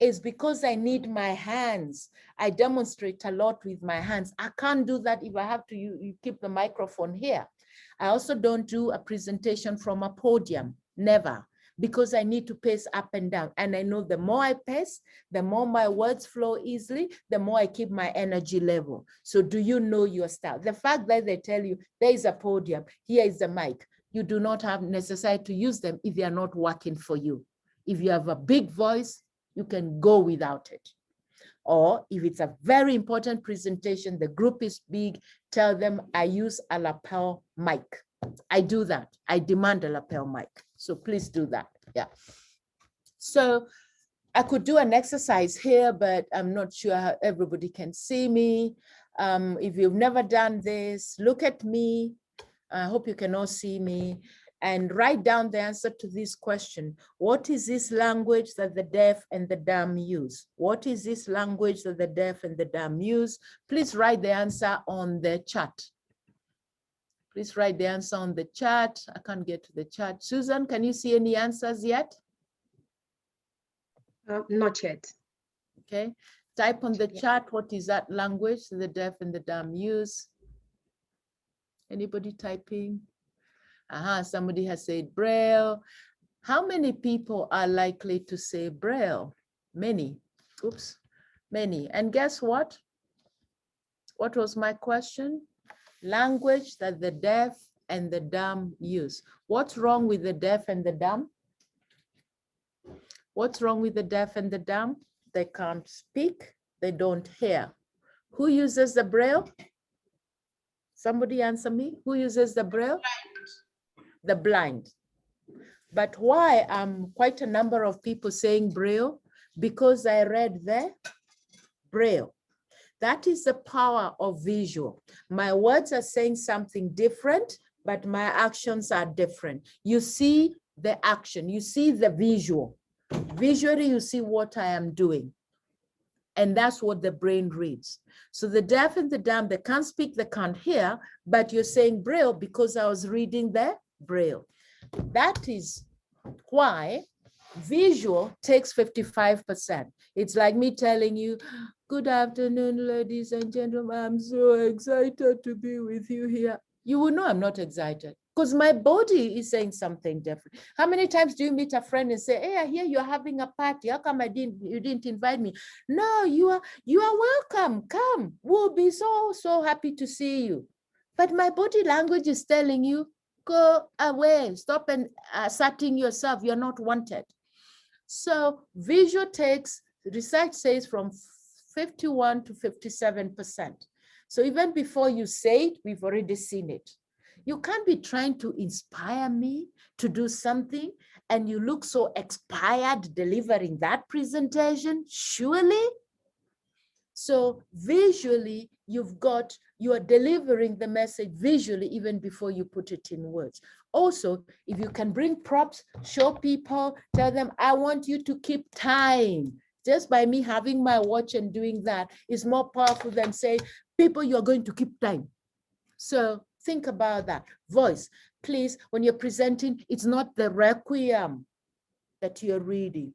Speaker 1: It's because I need my hands. I demonstrate a lot with my hands. I can't do that if I have to you keep the microphone here. I also don't do a presentation from a podium, never, because I need to pace up and down. And I know the more I pace, the more my words flow easily, the more I keep my energy level. So do you know your style? The fact that they tell you there is a podium, here is the mic, you do not have necessary to use them if they are not working for you. If you have a big voice, you can go without it. Or if it's a very important presentation, the group is big, tell them I use a lapel mic. I do that. I demand a lapel mic. So please do that. Yeah. So I could do an exercise here, but I'm not sure how everybody can see me. If you've never done this, look at me. I hope you can all see me. And write down the answer to this question. What is this language that the deaf and the dumb use? What is this language that the deaf and the dumb use? Please write the answer on the chat. Please write the answer on the chat. I can't get to the chat. Susan, can you see any answers yet?
Speaker 2: Not yet.
Speaker 1: Okay. Type on the chat, what is that language that the deaf and the dumb use? Anybody typing? Somebody has said Braille. How many people are likely to say Braille? Many. Oops, many. And guess what? What was my question? Language that the deaf and the dumb use. What's wrong with the deaf and the dumb? What's wrong with the deaf and the dumb? They can't speak, they don't hear. Who uses the Braille? Somebody answer me. Who uses the Braille? The blind. But why quite a number of people saying Braille? Because I read the Braille. That is the power of visual. My words are saying something different, but my actions are different. You see the action, you see the visual. Visually, you see what I am doing. And that's what the brain reads. So the deaf and the dumb, they can't speak, they can't hear, but you're saying Braille because I was reading the Braille. That is why visual takes 55%. It's like me telling you, good afternoon, ladies and gentlemen. I'm so excited to be with you here. You will know I'm not excited because my body is saying something different. How many times do you meet a friend and say, hey, I hear you're having a party. How come you didn't invite me? No, you are welcome. Come. We'll be so happy to see you. But my body language is telling you, go away, stop and asserting yourself, you're not wanted. So visual takes, research says from 51 to 57%. So even before you say it, we've already seen it. You can't be trying to inspire me to do something and you look so expired delivering that presentation, surely? So visually, you are delivering the message visually even before you put it in words. Also, if you can bring props, show people, tell them, I want you to keep time. Just by me having my watch and doing that is more powerful than saying, people, you're going to keep time. So think about that. Voice, please, when you're presenting, it's not the requiem that you're reading.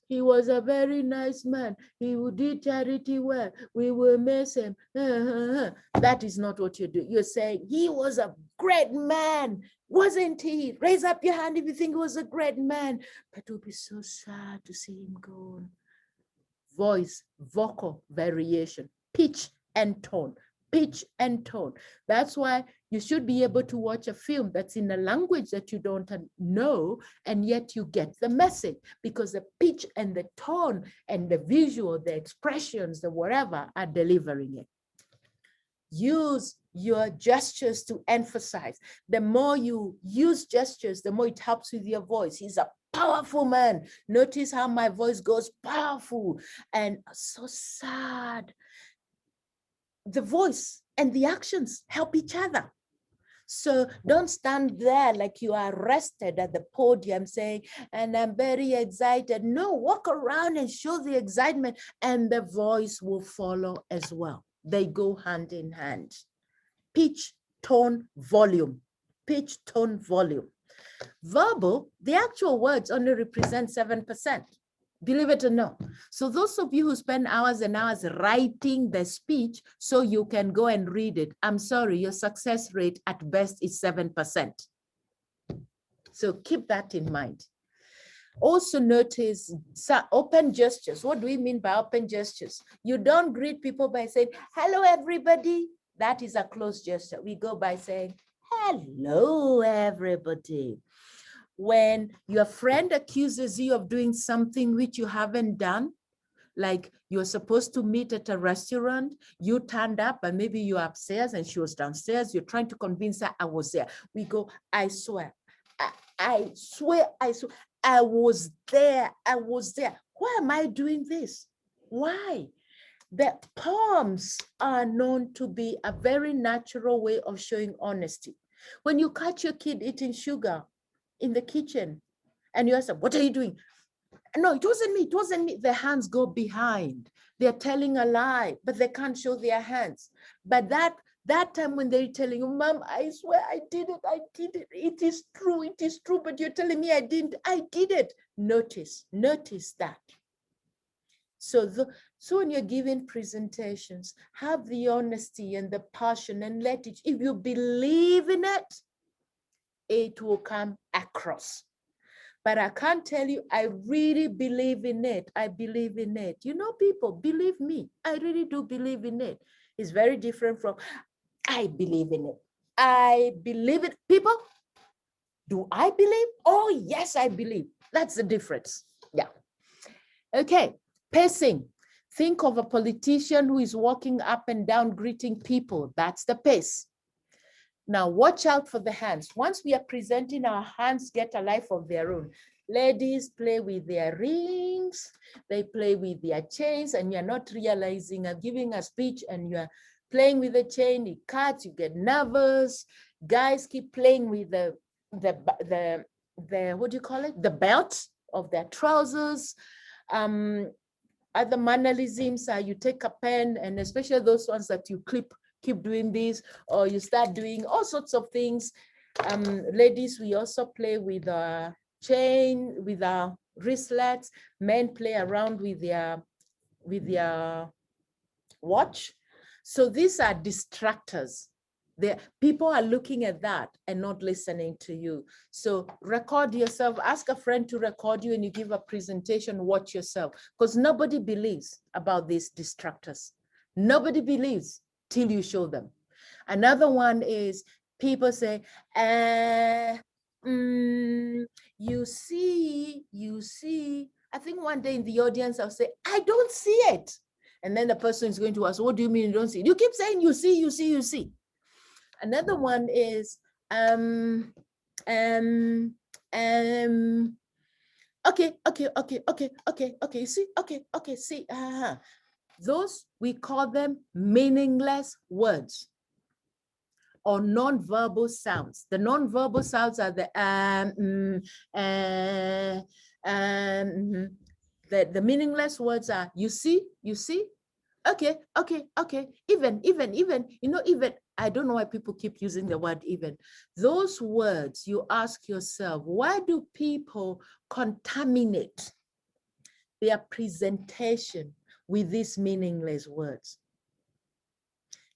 Speaker 1: He was a very nice man. He did charity well. We will miss him. That is not what you're doing. You're saying he was a great man, wasn't he? Raise up your hand if you think he was a great man. But it would be so sad to see him gone. Voice, vocal variation, pitch and tone. Pitch and tone. That's why you should be able to watch a film that's in a language that you don't know, and yet you get the message because the pitch and the tone and the visual, the expressions, the whatever are delivering it. Use your gestures to emphasize. The more you use gestures, the more it helps with your voice. He's a powerful man. Notice how my voice goes powerful and so sad. The voice and the actions help each other. So don't stand there like you are arrested at the podium saying, and I'm very excited. No, walk around and show the excitement and the voice will follow as well. They go hand in hand. Pitch, tone, volume. Pitch, tone, volume. Verbal, the actual words only represent 7%. Believe it or not. So those of you who spend hours and hours writing the speech so you can go and read it, I'm sorry, your success rate at best is 7%. So keep that in mind. Also notice open gestures. What do we mean by open gestures? You don't greet people by saying, hello, everybody. That is a closed gesture. We go by saying, hello, everybody. When your friend accuses you of doing something which you haven't done, like you're supposed to meet at a restaurant, you turned up, and maybe you're upstairs and she was downstairs, you're trying to convince her, I was there. We go, I swear, I swear, I was there, I was there. Why am I doing this? Why? The poems are known to be a very natural way of showing honesty. When you catch your kid eating sugar in the kitchen and you ask them, what are you doing? No, it wasn't me, it wasn't me. Their hands go behind. They're telling a lie, but they can't show their hands. But that time when they're telling you, Mom, I swear I did it. It is true, but you're telling me I didn't, I did it. Notice that. So when you're giving presentations, have the honesty and the passion and let it, if you believe in it, it will come across. But I can't tell you, I really believe in it. I believe in it. You know, people, believe me. I really do believe in it. It's very different from, I believe in it. I believe it. People, do I believe? Oh, yes, I believe. That's the difference. Yeah. Okay, pacing. Think of a politician who is walking up and down greeting people. That's the pace. Now, watch out for the hands. Once we are presenting, our hands get a life of their own. Ladies play with their rings, they play with their chains, and you're not realizing, I'm giving a speech and you're playing with the chain, it cuts, you get nervous. Guys keep playing with the what do you call it? The belt of their trousers. Other mannerisms are you take a pen, and especially those ones that you keep doing this, or you start doing all sorts of things. Ladies, we also play with a chain, with our wristlets. Men play around with their watch. So these are distractors. People are looking at that and not listening to you. So record yourself, ask a friend to record you, and you give a presentation, watch yourself, because nobody believes about these distractors. Nobody believes till you show them. Another one is people say, you see. I think one day in the audience, I'll say, I don't see it. And then the person is going to ask, what do you mean you don't see it? You keep saying you see. Another one is, okay. You see, okay, see. Those, we call them meaningless words or non-verbal sounds. The non-verbal sounds are the the meaningless words are, you see, okay, even, you know, even, I don't know why people keep using the word even. Those words, you ask yourself, why do people contaminate their presentation with these meaningless words?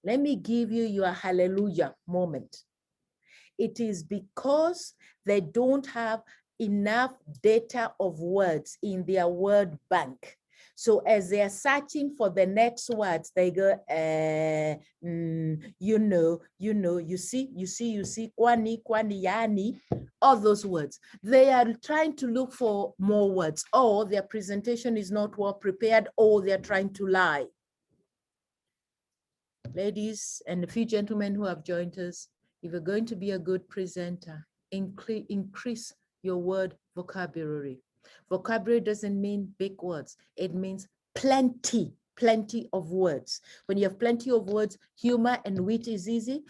Speaker 1: Let me give you your hallelujah moment. It is because they don't have enough data of words in their word bank. So as they are searching for the next words, they go, you know, you see, kwani, yani, all those words. They are trying to look for more words, or their presentation is not well prepared, or they're trying to lie. Ladies and a few gentlemen who have joined us, if you're going to be a good presenter, increase your word vocabulary. Vocabulary doesn't mean big words. It means plenty of words. When you have plenty of words, humor and wit is easy.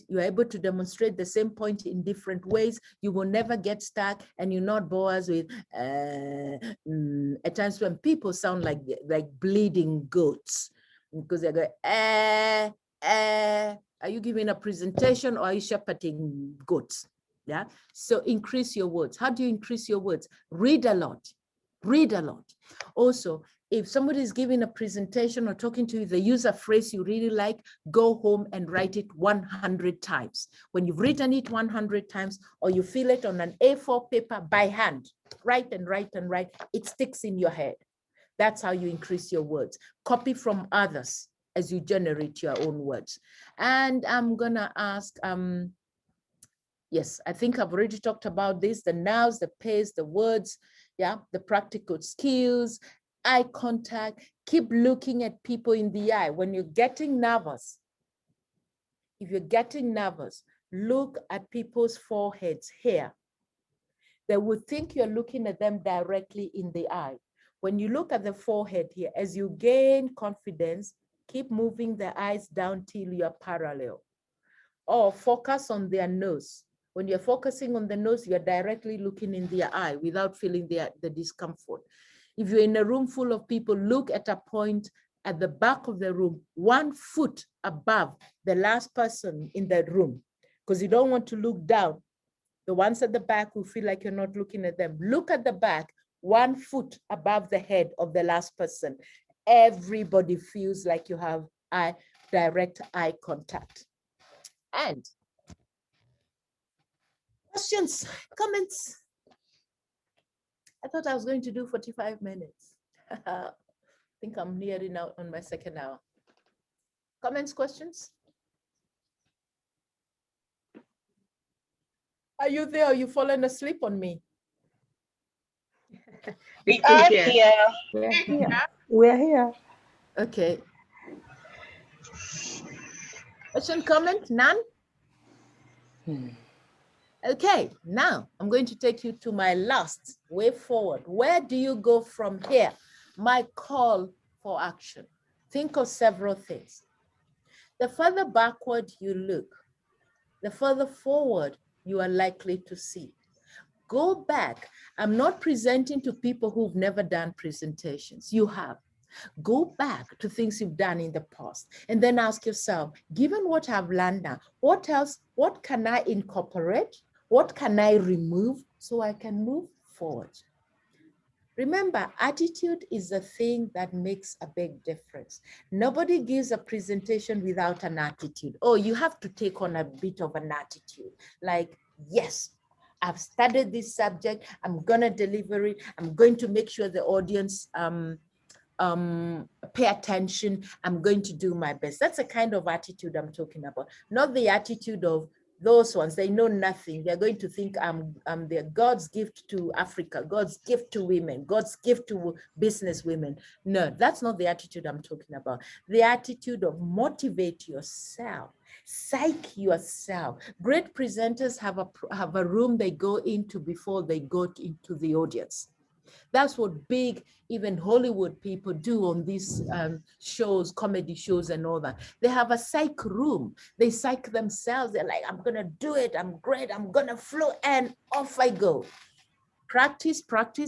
Speaker 1: You're able to demonstrate the same point in different ways. You will never get stuck, and you're not bored with, at times when people sound like bleeding goats, because they go, are you giving a presentation or are you shepherding goats? Yeah. So increase your words. How do you increase your words? Read a lot. Also, If somebody is giving a presentation or talking to you, they use a phrase you really like, go home and write it 100 times. When you've written it 100 times, or you feel it on an A4 paper by hand, write and write and write, it sticks in your head. That's how you increase your words. Copy from others as you generate your own words. And I'm gonna ask, yes, I think I've already talked about this, the nows, the pace, the words, yeah, the practical skills, eye contact, keep looking at people in the eye. When you're getting nervous, if you're getting nervous, look at people's foreheads here. They would think you're looking at them directly in the eye. When you look at the forehead here, as you gain confidence, keep moving the eyes down till you're parallel. Or focus on their nose. When you're focusing on the nose, you're directly looking in their eye without feeling the discomfort. If you're in a room full of people, look at a point at the back of the room, 1 foot above the last person in that room, because you don't want to look down. The ones at the back will feel like you're not looking at them. Look at the back, 1 foot above the head of the last person. Everybody feels like you have direct eye contact. And questions, comments? I thought I was going to do 45 minutes. I think I'm nearing out on my second hour. Comments, questions? Are you there? Are you falling asleep on me?
Speaker 2: We are here.
Speaker 3: We're here. We're here.
Speaker 1: Okay. Question, comment, none? Okay, now I'm going to take you to my last way forward. Where do you go from here? My call for action. Think of several things. The further backward you look, the further forward you are likely to see. Go back. I'm not presenting to people who've never done presentations. You have. Go back to things you've done in the past and then ask yourself, given what I've learned now, what else, what can I incorporate? What can I remove so I can move forward? Remember, attitude is the thing that makes a big difference. Nobody gives a presentation without an attitude. Oh, you have to take on a bit of an attitude. Like, yes, I've studied this subject. I'm going to deliver it. I'm going to make sure the audience pay attention. I'm going to do my best. That's the kind of attitude I'm talking about. Not the attitude of those ones, they know nothing. They're going to think I'm their God's gift to Africa, God's gift to women, God's gift to business women. No, that's not the attitude I'm talking about. The attitude of motivate yourself, psych yourself. Great presenters have a room they go into before they go into the audience. That's what big, even Hollywood people do on these shows, comedy shows and all that. They have a psych room. They psych themselves. They're like, I'm going to do it. I'm great. I'm going to flow. And off I go. Practice.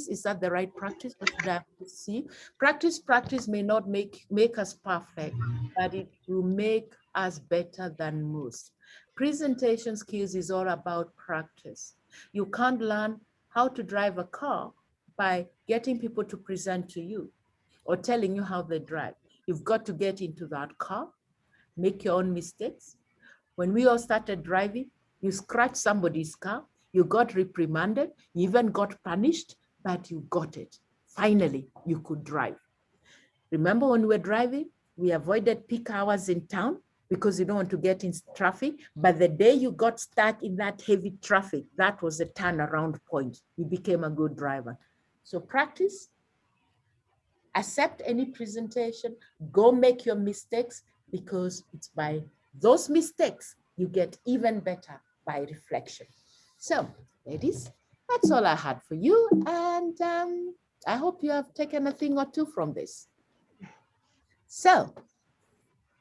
Speaker 1: Is that the right practice? What should I have to see? Practice may not make us perfect, but it will make us better than most. Presentation skills is all about practice. You can't learn how to drive a car by getting people to present to you or telling you how they drive. You've got to get into that car, make your own mistakes. When we all started driving, you scratched somebody's car, you got reprimanded, you even got punished, but you got it. Finally, you could drive. Remember when we were driving, we avoided peak hours in town because you don't want to get in traffic. But the day you got stuck in that heavy traffic, that was a turnaround point. You became a good driver. So practice, accept any presentation, go make your mistakes, because it's by those mistakes you get even better by reflection. So ladies, that's all I had for you. And I hope you have taken a thing or two from this. So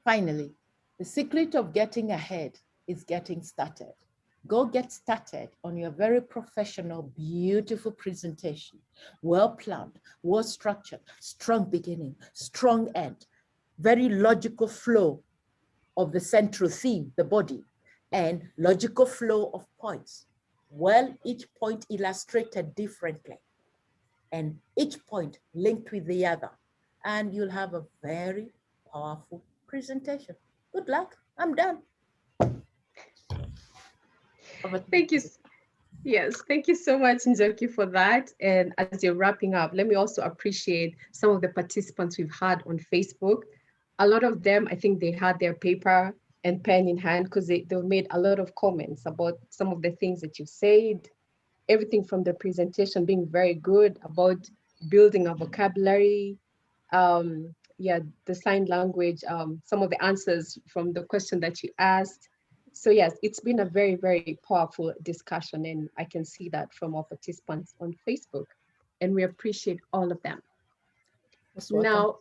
Speaker 1: finally, the secret of getting ahead is getting started. Go get started on your very professional, beautiful presentation. Well planned, well structured, strong beginning, strong end, very logical flow of the central theme, the body, and logical flow of points. Well, each point illustrated differently, and each point linked with the other. and you'll have a very powerful presentation. Good luck. I'm done.
Speaker 2: Thank you. Yes, thank you so much, Njoki, for that. And as you're wrapping up, let me also appreciate some of the participants we've had on Facebook. A lot of them, I think they had their paper and pen in hand because they've made a lot of comments about some of the things that you said, everything from the presentation being very good about building a vocabulary, the sign language, some of the answers from the question that you asked. So yes, it's been a very, very powerful discussion, and I can see that from our participants on Facebook, and we appreciate all of them. Now,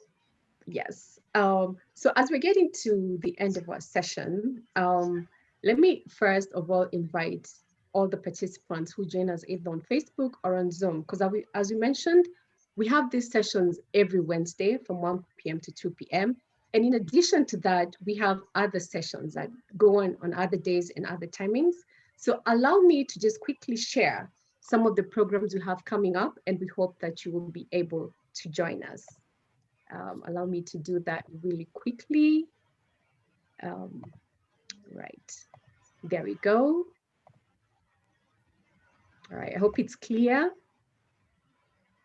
Speaker 2: yes, so as we're getting to the end of our session, let me first of all invite all the participants who join us either on Facebook or on Zoom, because as we mentioned, we have these sessions every Wednesday from 1 p.m. to 2 p.m. And in addition to that, we have other sessions that go on other days and other timings. So allow me to just quickly share some of the programs we have coming up, and we hope that you will be able to join us. Allow me to do that really quickly. Right, there we go. All right, I hope it's clear.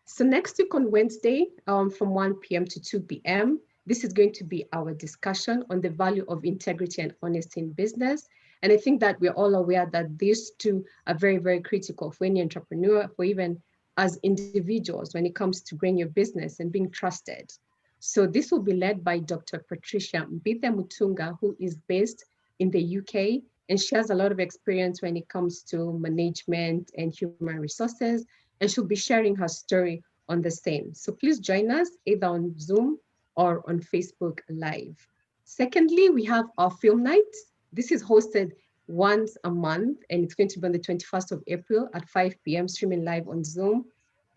Speaker 2: So next week on Wednesday, from 1 p.m. to 2 p.m., this is going to be our discussion on the value of integrity and honesty in business. And I think that we're all aware that these two are very, very critical for any entrepreneur, or even as individuals when it comes to growing your business and being trusted. So this will be led by Dr. Patricia Mbithe Mutunga, who is based in the UK, and she has a lot of experience when it comes to management and human resources, and she'll be sharing her story on the same. So please join us either on Zoom or on Facebook Live. Secondly, we have our film night. This is hosted once a month, and it's going to be on the 21st of April at 5 p.m. streaming live on Zoom.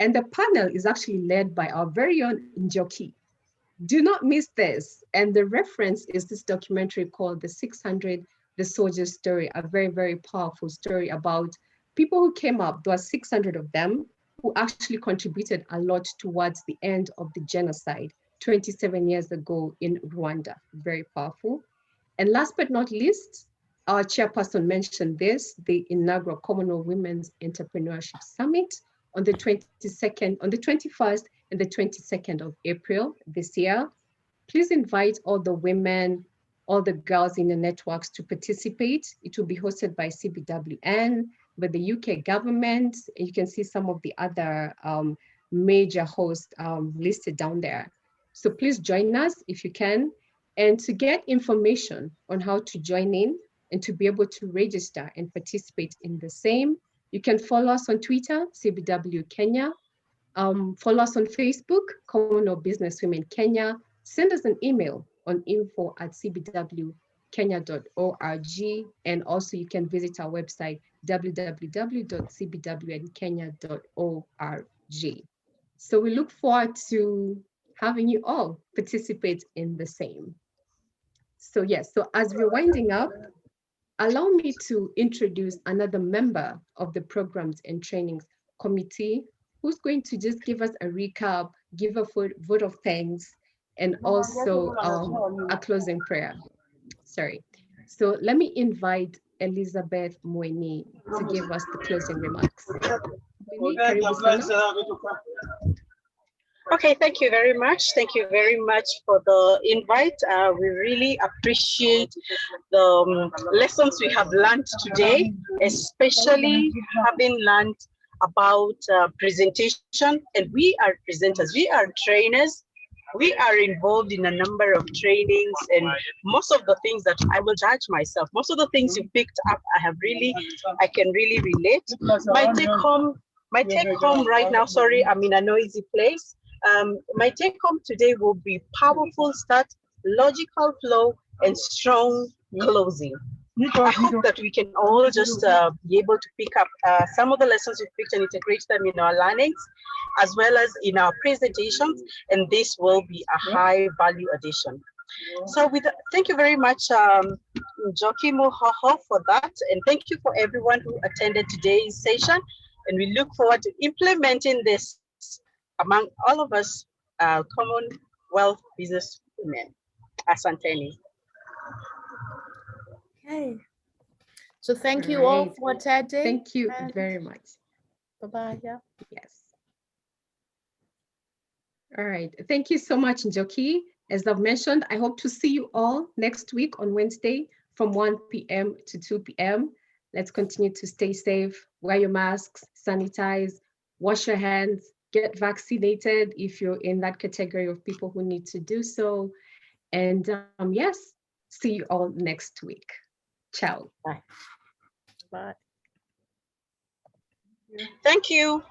Speaker 2: And the panel is actually led by our very own Njoki. Do not miss this. And the reference is this documentary called The 600, The Soldier's Story, a very, very powerful story about people who came up. There were 600 of them who actually contributed a lot towards the end of the genocide 27 years ago in Rwanda. Very powerful. And last but not least, our chairperson mentioned this, the inaugural Commonwealth Women's Entrepreneurship Summit on the 21st and the 22nd of April this year. Please invite all the women, all the girls in the networks to participate. It will be hosted by CBWN, by the UK government. And you can see some of the other major hosts listed down there. So please join us if you can. And to get information on how to join in and to be able to register and participate in the same, you can follow us on Twitter, CBW Kenya. Follow us on Facebook, Commonwealth Business Women Kenya. Send us an email on info@cbwkenya.org. And also you can visit our website, www.cbwnkenya.org. So we look forward to having you all participate in the same. So yes, so as we're winding up, allow me to introduce another member of the Programs and Trainings Committee who's going to just give us a recap, give a vote of thanks, and also a closing prayer. Sorry. So let me invite Elizabeth Mweni to give us the closing remarks.
Speaker 10: Okay, thank you very much. Thank you very much for the invite. We really appreciate the lessons we have learned today, especially having learned about presentation. And we are presenters, we are trainers. We are involved in a number of trainings, and most of the things that I will judge myself, most of the things you picked up, I can really relate. My take home right now, sorry, I'm in a noisy place. My take home today will be powerful start, logical flow, and strong closing. I hope that we can all just be able to pick up some of the lessons we picked and integrate them in our learnings, as well as in our presentations, and this will be a high value addition. So thank you very much, Njoki Mohoho, for that, and thank you for everyone who attended today's session, and we look forward to implementing this among all of us, common wealth business women. Asanteni.
Speaker 1: Okay. So thank you all
Speaker 2: Right.
Speaker 1: for attending.
Speaker 2: Thank you
Speaker 1: and
Speaker 2: very much.
Speaker 1: Bye-bye. Yeah.
Speaker 2: Yes. All right. Thank you so much, Njoki. As I've mentioned, I hope to see you all next week on Wednesday from 1 p.m. to 2 p.m. Let's continue to stay safe, wear your masks, sanitize, wash your hands, get vaccinated if you're in that category of people who need to do so. And yes, see you all next week. Ciao.
Speaker 1: Bye. Bye.
Speaker 10: Thank you.